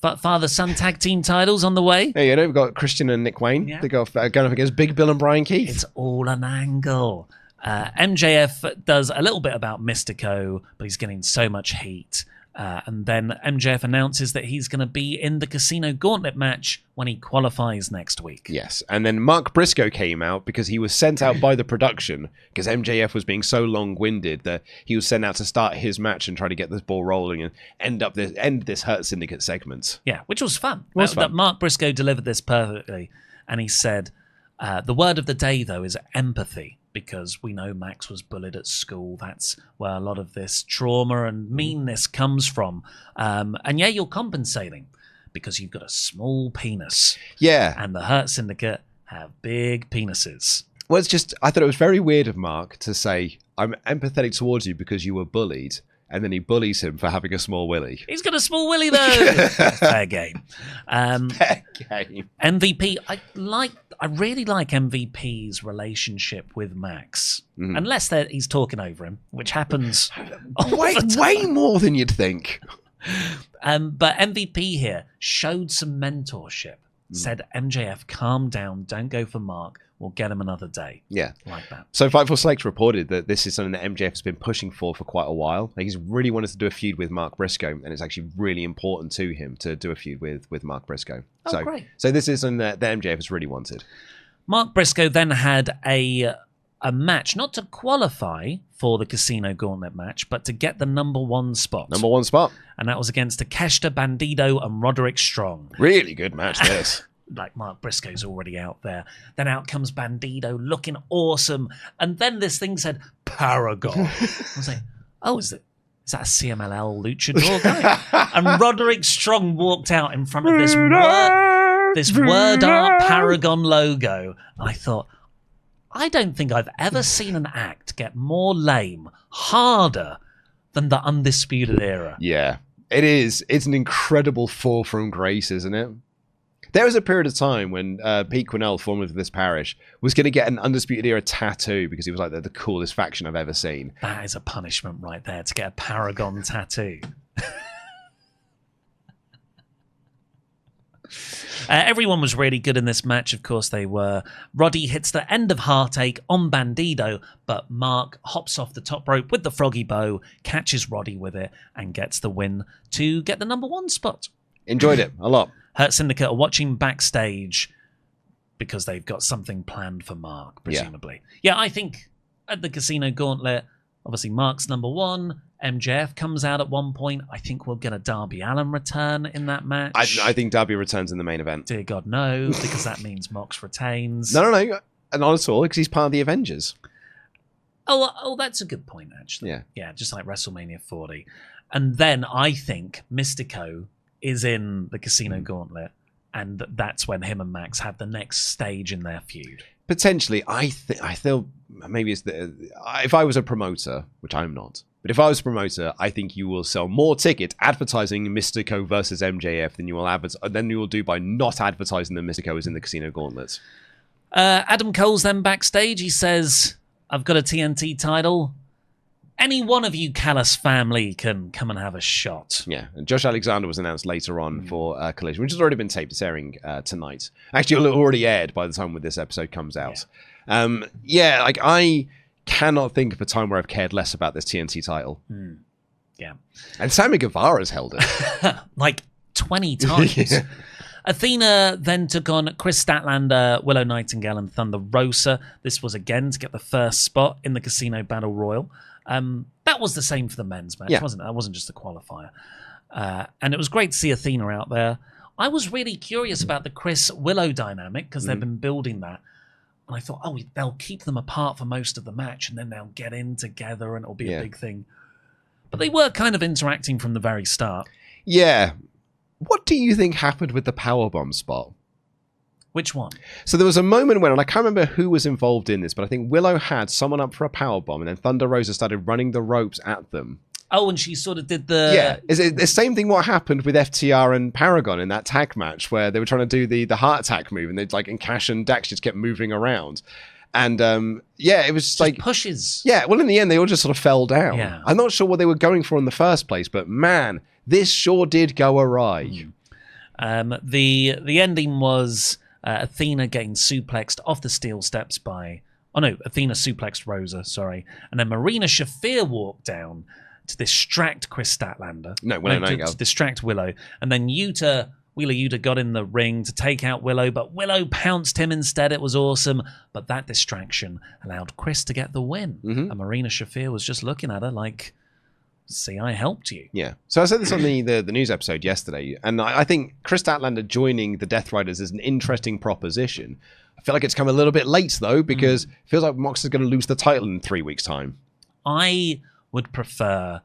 father-son tag team titles on the way. Hey, you know, we've got Christian and Nick Wayne. Yeah. They go going up against Big Bill and Brian Keith. It's all an angle. MJF does a little bit about Mystico, but he's getting so much heat. And then MJF announces that he's going to be in the Casino Gauntlet match when he qualifies next week. Yes, and then Mark Briscoe came out because he was sent out by the production because MJF was being so long-winded that he was sent out to start his match and try to get this ball rolling and end this Hurt Syndicate segment. Yeah, which was fun. It was fun. That Mark Briscoe delivered this perfectly, and he said, the word of the day, though, is empathy. Because we know Max was bullied at school. That's where a lot of this trauma and meanness comes from. And yeah, you're compensating because you've got a small penis. Yeah. And the Hurt Syndicate have big penises. Well, it's just, I thought it was very weird of Mark to say, I'm empathetic towards you because you were bullied. And then he bullies him for having a small willy. He's got a small willy, though. Fair game. Fair game. MVP, I really like MVP's relationship with Max. Mhm. Unless he's talking over him, which happens way more than you'd think. But MVP here showed some mentorship. Said, MJF, calm down, don't go for Mark. We'll get him another day. Yeah. Like that. So Fightful Select reported that this is something that MJF has been pushing for quite a while. Like, he's really wanted to do a feud with Mark Briscoe, and it's actually really important to him to do a feud with Mark Briscoe. Oh, great. So this is something that MJF has really wanted. Mark Briscoe then had a match, not to qualify for the Casino Gauntlet match, but to get the number one spot. Number one spot. And that was against Takeshita Bandido and Roderick Strong. Really good match, this. Like, Mark Briscoe's already out there. Then out comes Bandido looking awesome. And then this thing said Paragon. I was like, oh, is that a CMLL luchador guy? And Roderick Strong walked out in front of this word art Paragon logo. I thought, I don't think I've ever seen an act get more lame, harder than the Undisputed Era. Yeah, it is. It's an incredible fall from grace, isn't it? There was a period of time when Pete Quinnell, formerly of this parish, was going to get an Undisputed Era tattoo because he was like the coolest faction I've ever seen. That is a punishment right there, to get a Paragon tattoo. Everyone was really good in this match, of course they were. Roddy hits the end of Heartache on Bandido, but Mark hops off the top rope with the froggy bow, catches Roddy with it, and gets the win to get the number one spot. Enjoyed it a lot. Hurt Syndicate are watching backstage because they've got something planned for Mark, presumably. Yeah, I think at the Casino Gauntlet, obviously Mark's number one. MJF comes out at one point. I think we'll get a Darby Allin return in that match. I think Darby returns in the main event. Dear God, no, because that means Mox retains. No, not at all, because he's part of the Avengers. Oh, that's a good point, actually. Yeah, just like WrestleMania 40. And then I think Mystico is in the Casino Gauntlet, and that's when him and Max have the next stage in their feud. Potentially, I feel maybe it's if I was a promoter, which I'm not, but if I was a promoter, I think you will sell more tickets advertising Mystico versus MJF than you will do by not advertising that Mystico is in the Casino Gauntlet. Adam Cole's then backstage. He says, I've got a TNT title. Any one of you Callis family can come and have a shot. Yeah, and Josh Alexander was announced later on for Collision, which has already been taped. It's airing tonight. Actually, it already aired by the time when this episode comes out. Yeah, like I cannot think of a time where I've cared less about this TNT title. Yeah. And Sammy Guevara's held it. Like 20 times. Yeah. Athena then took on Chris Statlander, Willow Nightingale, and Thunder Rosa. This was again to get the first spot in the Casino Battle Royal. That was the same for the men's match, wasn't it? That wasn't just the qualifier. And it was great to see Athena out there. I was really curious about the Chris Willow dynamic because they've been building that. And I thought, they'll keep them apart for most of the match and then they'll get in together and it'll be a big thing. But they were kind of interacting from the very start. Yeah. What do you think happened with the powerbomb spot? Which one? So there was a moment when, and I can't remember who was involved in this, but I think Willow had someone up for a powerbomb, and then Thunder Rosa started running the ropes at them. Oh, and she sort of did the... Yeah, is it the same thing what happened with FTR and Paragon in that tag match where they were trying to do the heart attack move, and they'd and Cash and Dax just kept moving around. And it was just like... pushes. Yeah, well, in the end, they all just sort of fell down. Yeah. I'm not sure what they were going for in the first place, but man, this sure did go awry. The ending was Athena getting suplexed off the steel steps by... Oh, no, Athena suplexed Rosa, sorry. And then Marina Shafir walked down to distract Chris Statlander. To distract Willow. And then Wheeler Yuta got in the ring to take out Willow, but Willow pounced him instead. It was awesome. But that distraction allowed Chris to get the win. Mm-hmm. And Marina Shafir was just looking at her like, see, I helped you. Yeah. So I said this on the news episode yesterday, and I think Chris Statlander joining the Death Riders is an interesting proposition. I feel like it's come a little bit late, though, because it feels like Mox is going to lose the title in 3 weeks' time. I would prefer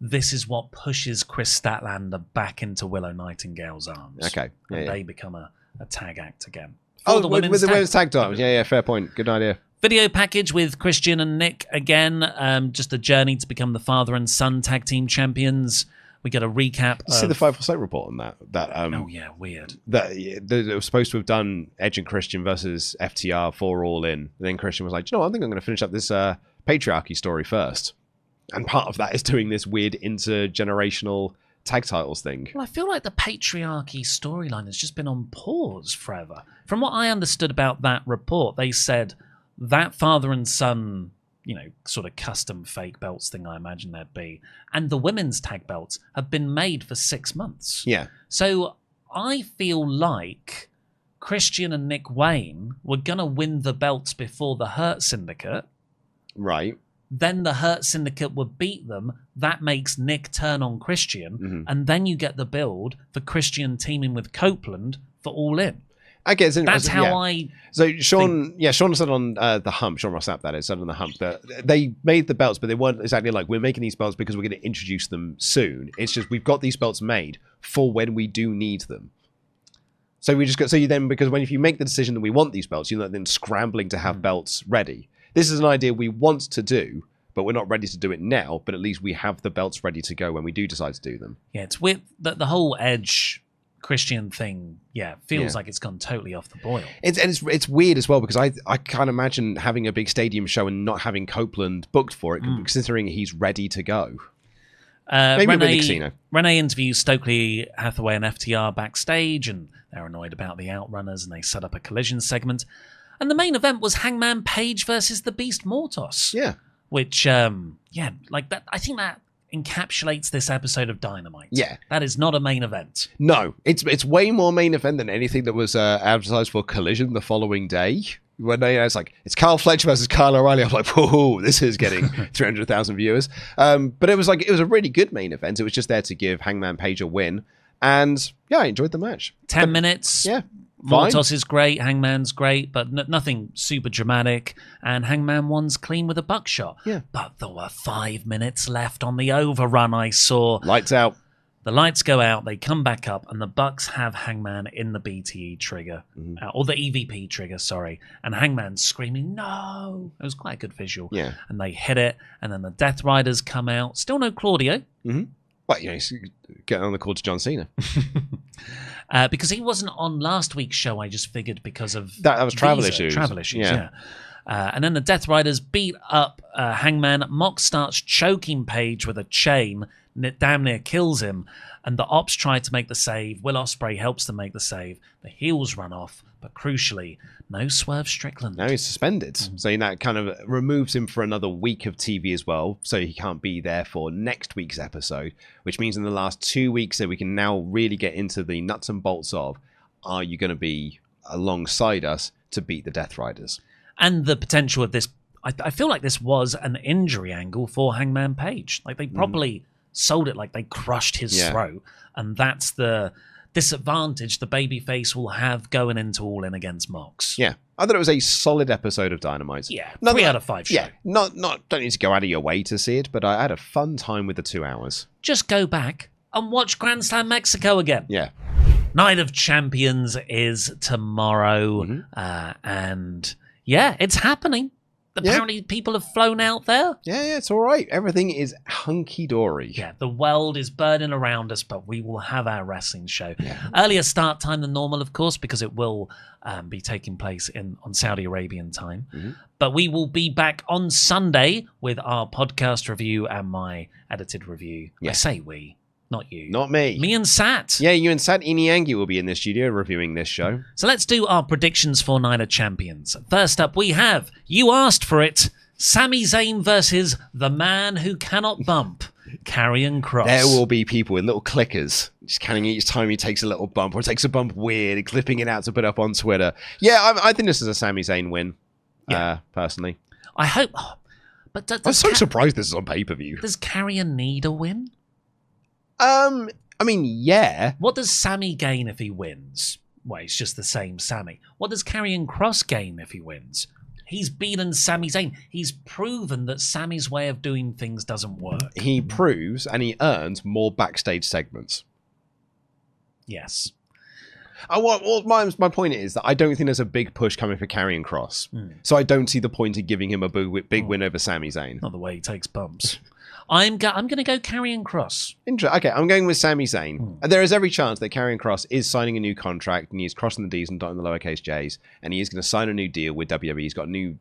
this is what pushes Chris Statlander back into Willow Nightingale's arms. Okay. Yeah, and they become a tag act again. With the women's tag titles. Yeah, fair point. Good idea. Video package with Christian and Nick again. Just a journey to become the father and son tag team champions. We get a recap. See the 548 report on that. Oh, yeah, weird. That they were supposed to have done Edge and Christian versus FTR for All In. And then Christian was like, I think I'm going to finish up this patriarchy story first. And part of that is doing this weird intergenerational tag titles thing. Well, I feel like the patriarchy storyline has just been on pause forever. From what I understood about that report, they said that father and son, sort of custom fake belts thing I imagine there'd be, and the women's tag belts have been made for 6 months. Yeah. So I feel like Christian and Nick Wayne were going to win the belts before the Hurt Syndicate. Right. Then the Hurt Syndicate would beat them. That makes Nick turn on Christian. Mm-hmm. And then you get the build for Christian teaming with Copeland for All In. I guess that's how I. So Sean said on the Hump, Sean Ross Sapp, that is, said on the Hump that they made the belts, but they weren't exactly like, we're making these belts because we're going to introduce them soon. It's just we've got these belts made for when we do need them. So we just got because if you make the decision that we want these belts, you're not then scrambling to have belts ready. This is an idea we want to do, but we're not ready to do it now. But at least we have the belts ready to go when we do decide to do them. Yeah, it's weird. The whole Edge Christian thing, feels like it's gone totally off the boil. It's weird as well because I can't imagine having a big stadium show and not having Copeland booked for it, considering he's ready to go. Maybe with Cena. Renee interviews Stokely Hathaway and FTR backstage, and they're annoyed about the Outrunners, and they set up a collision segment. And the main event was Hangman Page versus the Beast Mortos. Yeah. Which, like that. I think that encapsulates this episode of Dynamite. Yeah. That is not a main event. No, it's way more main event than anything that was advertised for Collision the following day. When it's like, it's Kyle Fletcher versus Kyle O'Reilly. I'm like, whoa, this is getting 300,000 viewers. But it was a really good main event. It was just there to give Hangman Page a win. And I enjoyed the match. 10 minutes. Yeah. Mortos is great, Hangman's great, but nothing super dramatic. And Hangman won's clean with a buckshot. Yeah. But there were 5 minutes left on the overrun I saw. Lights out. The lights go out, they come back up, and the Bucks have Hangman in the BTE trigger. Or the EVP trigger, sorry. And Hangman's screaming, no! It was quite a good visual. Yeah. And they hit it, and then the Death Riders come out. Still no Claudio. Mm-hmm. Well, he's getting on the call to John Cena. Because he wasn't on last week's show, I just figured because of that was travel issues. Travel issues, yeah. And then the Death Riders beat up Hangman. Mox starts choking Page with a chain, and it damn near kills him. And the Ops try to make the save. Will Ospreay helps them make the save. The heels run off, but crucially, no Swerve Strickland. No, he's suspended. So that kind of removes him for another week of TV as well. So he can't be there for next week's episode, which means in the last 2 weeks that we can now really get into the nuts and bolts of, are you going to be alongside us to beat the Death Riders? And the potential of this, I feel like this was an injury angle for Hangman Page. Like they probably sold it like they crushed his throat. And that's the disadvantage the babyface will have going into All In against Mox. Yeah. I thought it was a solid episode of Dynamite. Yeah, 3 out of 5 show. Yeah, don't need to go out of your way to see it, but I had a fun time with the 2 hours. Just go back and watch Grand Slam Mexico again. Yeah. Night of Champions is tomorrow. And yeah, it's happening. Apparently people have flown out there. Yeah, it's all right. Everything is hunky-dory. Yeah, the world is burning around us, but we will have our wrestling show. Yeah. Earlier start time than normal, of course, because it will be taking place on Saudi Arabian time. But we will be back on Sunday with our podcast review and my edited review. I say we, not you. Not me. Me and Sat. Yeah, you and Sat Iniangi will be in the studio reviewing this show. So let's do our predictions for Night of Champions. First up, we have, you asked for it, Sami Zayn versus the man who cannot bump, Karrion Kross. There will be people with little clickers, just counting each time he takes a little bump or takes a bump weird and clipping it out to put up on Twitter. Yeah, I think this is a Sami Zayn win, personally. I hope... But I'm so surprised this is on pay-per-view. Does Karrion need a win? I mean, yeah. What does Sami gain if he wins? Well, it's just the same Sami. What does Karrion Kross gain if he wins? He's beaten Sami Zayn. He's proven that Sami's way of doing things doesn't work. He proves and he earns more backstage segments. Yes. My point is that I don't think there's a big push coming for Karrion Kross. So I don't see the point of giving him a big win over Sami Zayn. Not the way he takes bumps. I'm going to go Karrion Kross. Okay, I'm going with Sami Zayn. There is every chance that Karrion Kross is signing a new contract and he's crossing the D's and dotting the lowercase J's, and he is going to sign a new deal with WWE. He's got a new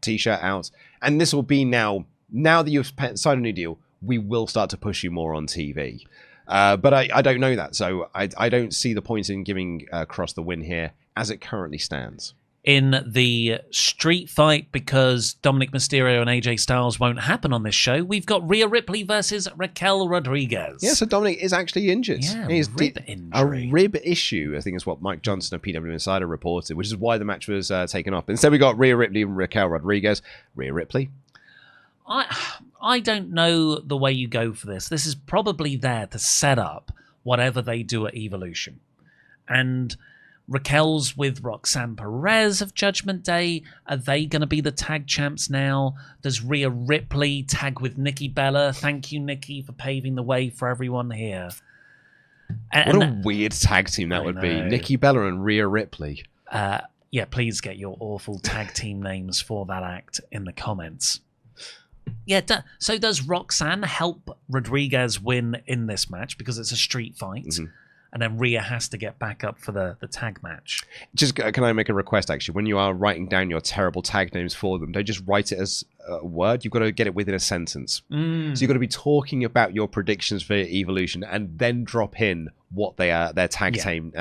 t-shirt out, and this will be now that you've signed a new deal, we will start to push you more on TV. But I don't know that, so I don't see the point in giving Kross the win here as it currently stands. In the street fight, because Dominic Mysterio and AJ Styles won't happen on this show, we've got Rhea Ripley versus Raquel Rodriguez. Yeah, so Dominic is actually injured. Yeah, injury. A rib issue, I think is what Mike Johnson of PW Insider reported, which is why the match was taken off. Instead, we got Rhea Ripley and Raquel Rodriguez. Rhea Ripley. I don't know the way you go for this. This is probably there to set up whatever they do at Evolution. And Raquel's with Roxanne Perez of Judgment Day. Are they going to be the tag champs now? Does Rhea Ripley tag with Nikki Bella? Thank you, Nikki, for paving the way for everyone here. What a weird tag team that would be. Nikki Bella and Rhea Ripley. Yeah, please get your awful tag team names for that act in the comments. Yeah, so does Roxanne help Rodriguez win in this match because it's a street fight? And then Rhea has to get back up for the tag match. Just can I make a request, actually? When you are writing down your terrible tag names for them, don't just write it as a word. You've got to get it within a sentence. So you've got to be talking about your predictions for Evolution and then drop in what their tag team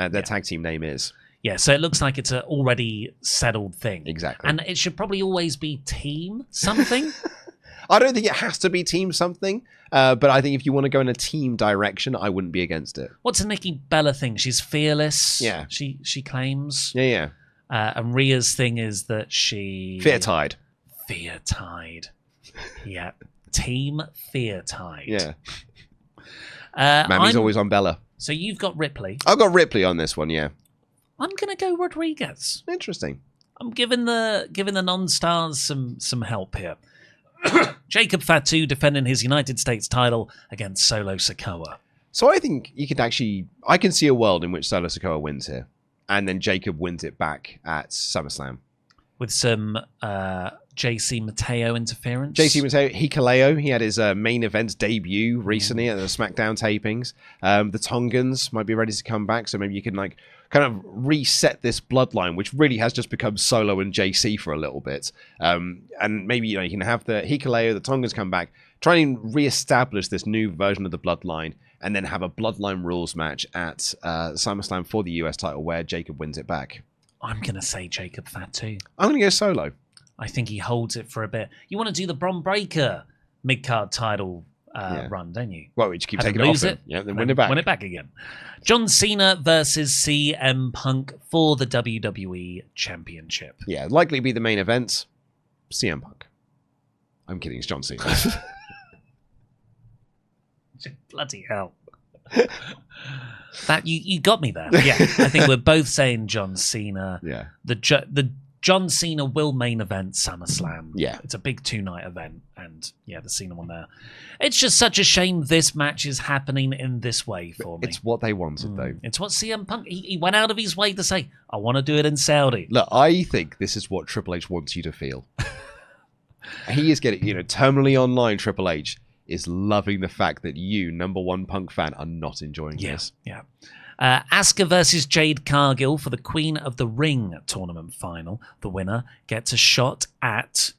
name is. Yeah, so it looks like it's an already settled thing. Exactly. And it should probably always be team something. I don't think it has to be team something, but I think if you want to go in a team direction, I wouldn't be against it. What's a Nikki Bella thing? She's fearless. Yeah. She claims. Yeah. And Rhea's thing is that she... Fear-tide. Fear-tide. Yeah. Team Fear-tide. Yeah. Mammy's always on Bella. So you've got Ripley. I've got Ripley on this one, yeah. I'm going to go Rodriguez. Interesting. I'm giving the non-stars some help here. Jacob Fatu defending his United States title against Solo Sikoa. So I think I can see a world in which Solo Sikoa wins here, and then Jacob wins it back at SummerSlam. With some JC Mateo interference. JC Mateo, Hikuleo, he had his main event debut recently at the SmackDown tapings. The Tongans might be ready to come back, so maybe you can kind of reset this bloodline, which really has just become Solo and JC for a little bit. And maybe you can have the Hikuleo, the Tongans come back, try and reestablish this new version of the bloodline, and then have a bloodline rules match at SummerSlam for the US title where Jacob wins it back. I'm going to say Jacob Fatu. I'm going to go Solo. I think he holds it for a bit. You want to do the Bron Breakker mid-card title run, don't you? Well, we just keep taking it off him. Yeah, then win it back. Win it back again. John Cena versus CM Punk for the WWE Championship. Yeah, likely be the main event. CM Punk. I'm kidding, it's John Cena. Bloody hell. That you got me there. Yeah, I think we're both saying John Cena. Yeah. The John Cena will main event SummerSlam. Yeah. It's a big 2-night event, And yeah, the Cena one there. It's just such a shame this match is happening in this way for me. It's what they wanted, though. It's what CM Punk, he went out of his way to say, I want to do it in Saudi. Look, I think this is what Triple H wants you to feel. He is getting, terminally online Triple H is loving the fact that you, number one Punk fan, are not enjoying this. Yeah. Asuka versus Jade Cargill for the Queen of the Ring tournament final. The winner gets a shot at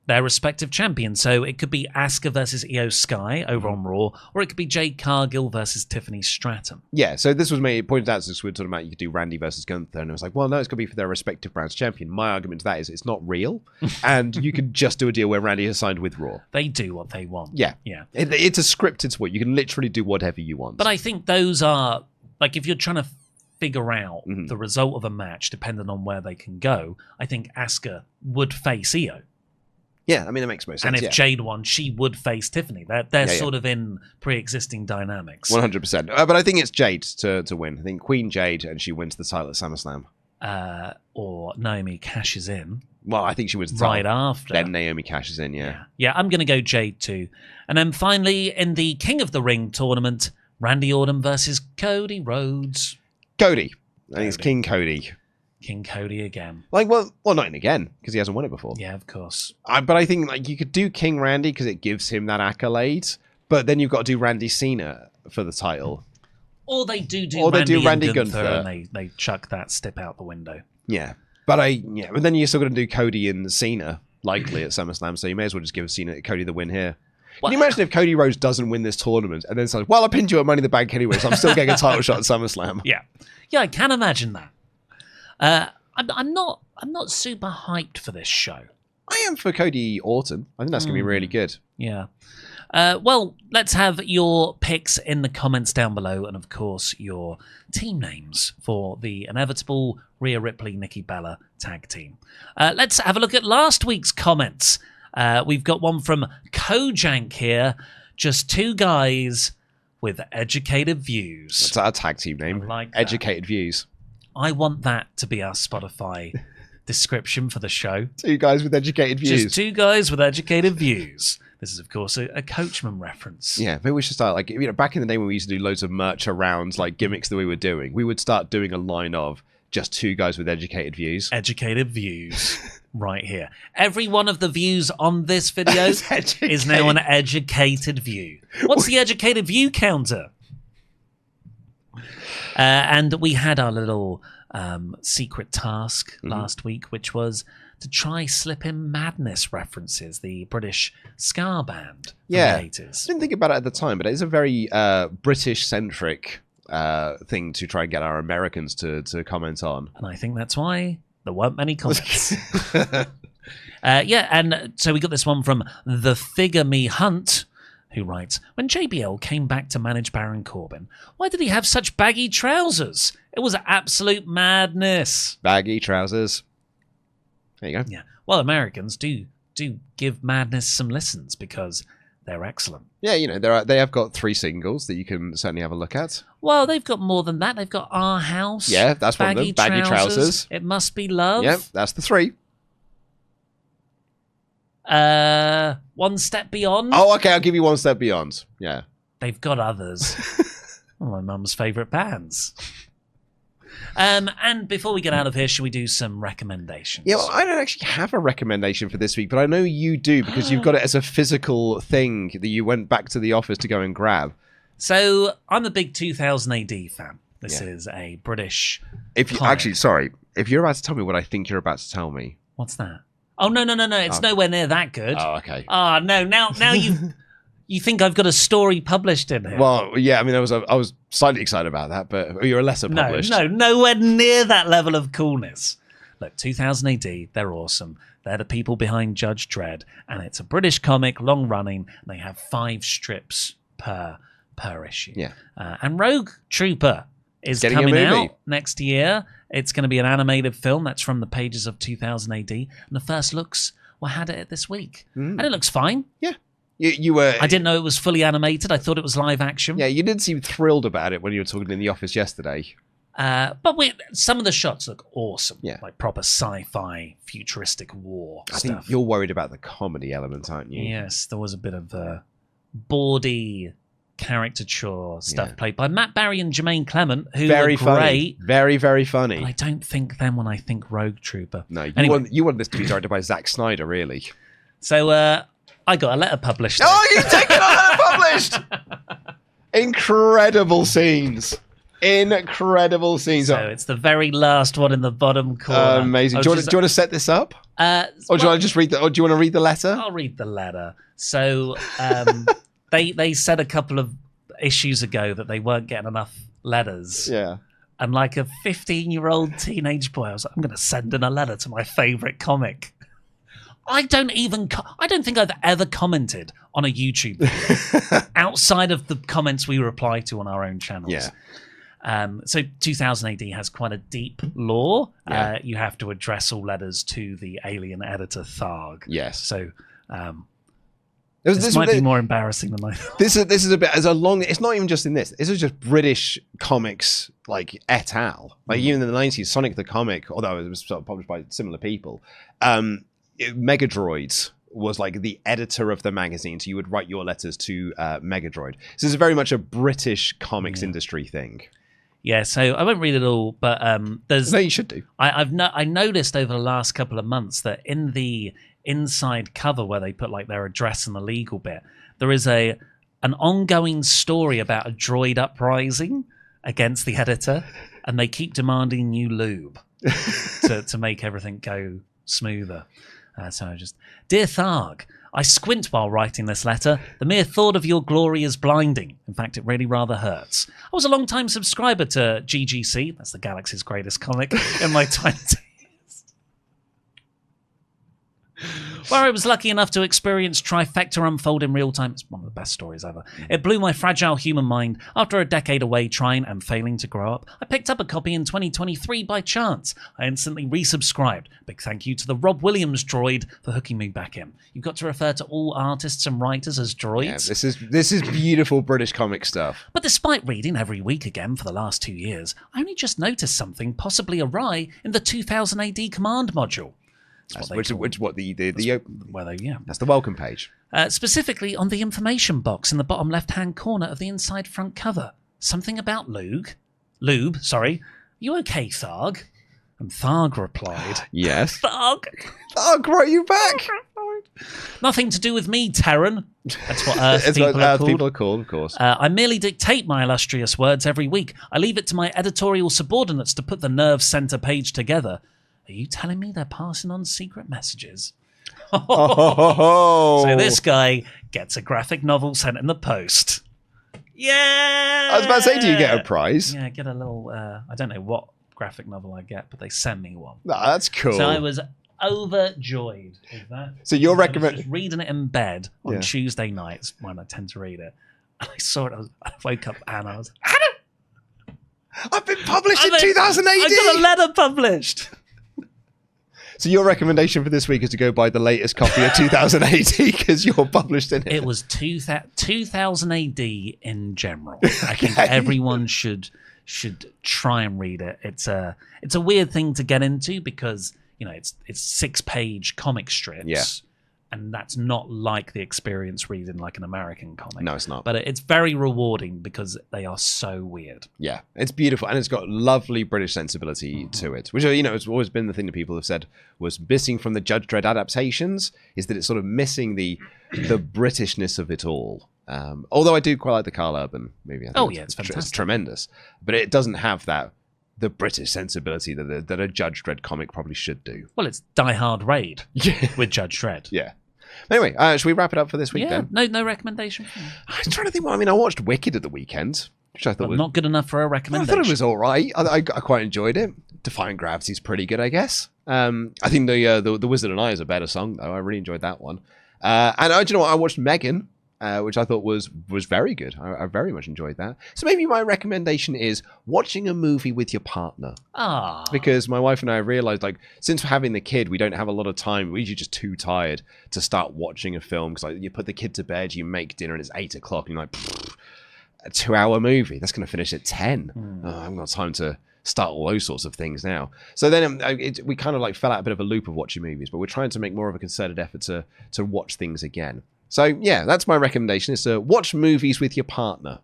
their respective champions. So it could be Asuka versus Io Sky over on Raw, or it could be Jade Cargill versus Tiffany Stratton. Yeah, so this was pointed out as we were talking about you could do Randy versus Gunther, and it was like, well, no, it's going to be for their respective brands champion. My argument to that is it's not real, and you could just do a deal where Randy has signed with Raw. They do what they want. Yeah. It's a scripted sport. You can literally do whatever you want. But I think those are, like, if you're trying to figure out the result of a match, depending on where they can go, I think Asuka would face Io. Yeah, I mean, that makes most sense. And if Jade won, she would face Tiffany. They're sort of in pre-existing dynamics. 100%. But I think it's Jade to win. I think Queen Jade, and she wins the title at SummerSlam. Or Naomi cashes in. Well, I think she wins the title. Right after. Then Naomi cashes in, Yeah, I'm going to go Jade too. And then finally, in the King of the Ring tournament, Randy Orton versus Cody Rhodes. Cody. I think it's King Cody. King Cody again. Well, not again, because he hasn't won it before. Yeah, of course. But I think you could do King Randy because it gives him that accolade, but then you've got to do Randy Cena for the title. Or they do Randy Gunther and they chuck that step out the window. Yeah. But then you're still going to do Cody and Cena, likely, at SummerSlam, so you may as well just give Cody the win here. Can you imagine if Cody Rhodes doesn't win this tournament and then says, well, I pinned you at Money in the Bank anyway, so I'm still getting a title shot at SummerSlam? Yeah, I can imagine that. I'm not super hyped for this show. I am for Cody Orton. I think that's going to be really good. Yeah. Well, let's have your picks in the comments down below, and of course your team names for the inevitable Rhea Ripley, Nikki Bella tag team. Let's have a look at last week's comments. We've got one from Kojank here. Just two guys with educated views. That's our tag team name. I like that. Educated Views. I want that to be our Spotify description for the show. Two guys with educated views. Just two guys with educated views. This is, of course, a Coachman reference. Yeah, maybe we should start, back in the day when we used to do loads of merch around, gimmicks that we were doing, we would start doing a line of just two guys with educated views. Educated views. Right here. Every one of the views on this video is now an educated view. What's the educated view counter? And we had our little secret task last week, which was to try slip in Madness references, the British ska band from the 80s. I didn't think about it at the time, but it is a very British-centric thing to try and get our Americans to comment on. And I think that's why there weren't many comments. And so we got this one from The Figure Me Hunt, who writes, when JBL came back to manage Baron Corbin, why did he have such baggy trousers? It was absolute madness. Baggy trousers. There you go. Yeah. Well, Americans do give Madness some listens because they're excellent. Yeah, they have got 3 singles that you can certainly have a look at. Well, they've got more than that. They've got Our House. Yeah, that's one of them. Baggy trousers. It Must Be Love. Yep, that's the 3. One Step Beyond. Oh, okay, I'll give you One Step Beyond. Yeah. They've got others. One of my mum's favourite bands. And before we get out of here, should we do some recommendations? Yeah, well, I don't actually have a recommendation for this week, but I know you do because you've got it as a physical thing that you went back to the office to go and grab. So I'm a big 2000 AD fan. This is a British. If you're about to tell me what I think you're about to tell me. What's that? Oh, no. It's nowhere near that good. Oh, okay. Oh, no. Now you think I've got a story published in here. Well, yeah, I mean, I was slightly excited about that, but you're a lesser published. No, nowhere near that level of coolness. Look, 2000 AD, they're awesome. They're the people behind Judge Dredd, and it's a British comic, long running, and they have 5 strips per issue. Yeah. And Rogue Trooper is coming out next year. It's going to be an animated film that's from the pages of 2000 AD, and the first looks were had at it this week, and it looks fine. Yeah. You were. I didn't know it was fully animated. I thought it was live action. Yeah, you did seem thrilled about it when you were talking in the office yesterday. But some of the shots look awesome. Yeah. Like proper sci-fi, futuristic war I stuff. think you're worried about the comedy element, aren't you? Yes, there was a bit of bawdy caricature stuff played by Matt Barry and Jermaine Clement, who very were funny. great. Very, very funny. But I don't think them when I think Rogue Trooper. No, Anyway. you want this to be directed by Zack Snyder, really. So I got a letter published. Oh, you've taken a letter published! Incredible scenes. Incredible scenes. So it's the very last one in the bottom corner. Amazing. Do you want to set this up? Or do you want to just read or do you want to read the letter? I'll read the letter. So they said a couple of issues ago that they weren't getting enough letters. Yeah. And like a 15-year-old teenage boy, I was like, I'm going to send in a letter to my favorite comic. I don't think I've ever commented on a YouTube video outside of the comments we reply to on our own channels. Yeah. So 2000 AD has quite a deep lore. Yeah. You have to address all letters to the alien editor Tharg. Yes. So this might be more embarrassing than I thought. This is a bit as a long. It's not even just in this. This is just British comics like et al. Like even in the 90s, Sonic the Comic, although it was sort of published by similar people. Megadroids was like the editor of the magazine, so you would write your letters to Megadroid. So this is very much a British comics industry thing. Yeah, so I won't read it all, but there's. No, you should do. I noticed over the last couple of months that in the inside cover where they put like their address and the legal bit, there is an ongoing story about a droid uprising against the editor, and they keep demanding new lube to make everything go smoother. So I just, dear Tharg, I squint while writing this letter. The mere thought of your glory is blinding. In fact, it really rather hurts. I was a long-time subscriber to GGC, that's the Galaxy's Greatest Comic, in my 20s. Where I was lucky enough to experience Trifecta unfold in real time. It's one of the best stories ever. It blew my fragile human mind. After a decade away trying and failing to grow up, I picked up a copy in 2023 by chance. I instantly resubscribed. Big thank you to the Rob Williams droid for hooking me back in. You've got to refer to all artists and writers as droids. Yeah, this is beautiful British comic stuff. But despite reading every week again for the last 2 years, I only just noticed something possibly awry in the 2000 AD command module. That's the welcome page. Specifically on the information box in the bottom left-hand corner of the inside front cover. Something about Lube, sorry. You okay, Tharg? And Tharg replied, yes. Tharg, write you back. Nothing to do with me, Terran. That's what Earth people are called. Of course. I merely dictate my illustrious words every week. I leave it to my editorial subordinates to put the nerve center page together. Are you telling me they're passing on secret messages? Oh. So this guy gets a graphic novel sent in the post. Yeah! I was about to say, do you get a prize? Yeah, I get a little, I don't know what graphic novel I get, but they send me one. Oh, that's cool. So I was overjoyed with that. So you're recommending... just reading it in bed on Tuesday nights when I tend to read it. And I saw it, I woke up and I was, Hannah! I've been published in 2018! I got a letter published! So your recommendation for this week is to go buy the latest copy of 2080 because you're published in it. It was 2000 AD in general. I think everyone should try and read it. It's a weird thing to get into because it's 6-page comic strips, and that's not like the experience reading like an American comic. No, it's not. But it's very rewarding because they are so weird. Yeah, it's beautiful, and it's got lovely British sensibility to it, which it's always been the thing that people have said was missing from the Judge Dredd adaptations, is that it's sort of missing the Britishness of it all. Although I do quite like the Carl Urban movie. I think it's fantastic. It's tremendous, but it doesn't have the British sensibility that a Judge Dredd comic probably should do. Well, it's Die Hard Raid with Judge Dredd. Yeah. Anyway, should we wrap it up for this week then? No recommendation. I was trying to think. I watched Wicked at the weekend, which I thought was not good enough for a recommendation. I thought it was all right. I quite enjoyed it. Defying Gravity's pretty good, I guess. I think the Wizard and I is a better song though. I really enjoyed that one. And do you know what? I watched Megan, which I thought was very good. I very much enjoyed that. So maybe my recommendation is watching a movie with your partner. Because my wife and I realized, since having the kid, we don't have a lot of time. We're usually just too tired to start watching a film. Because you put the kid to bed, you make dinner, and it's 8 o'clock, and you're like, pfft. a 2-hour movie. That's going to finish at 10. Oh, I haven't got time to start all those sorts of things now. So then we kind of like fell out a bit of a loop of watching movies, but we're trying to make more of a concerted effort to watch things again. So yeah, that's my recommendation, is to watch movies with your partner.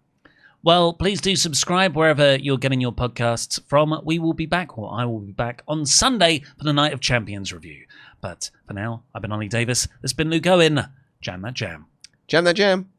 Well, please do subscribe wherever you're getting your podcasts from. We will be back, or I will be back on Sunday for the Night of Champions review. But for now, I've been Ollie Davis. This has been Luke Owen. Jam that jam. Jam that jam.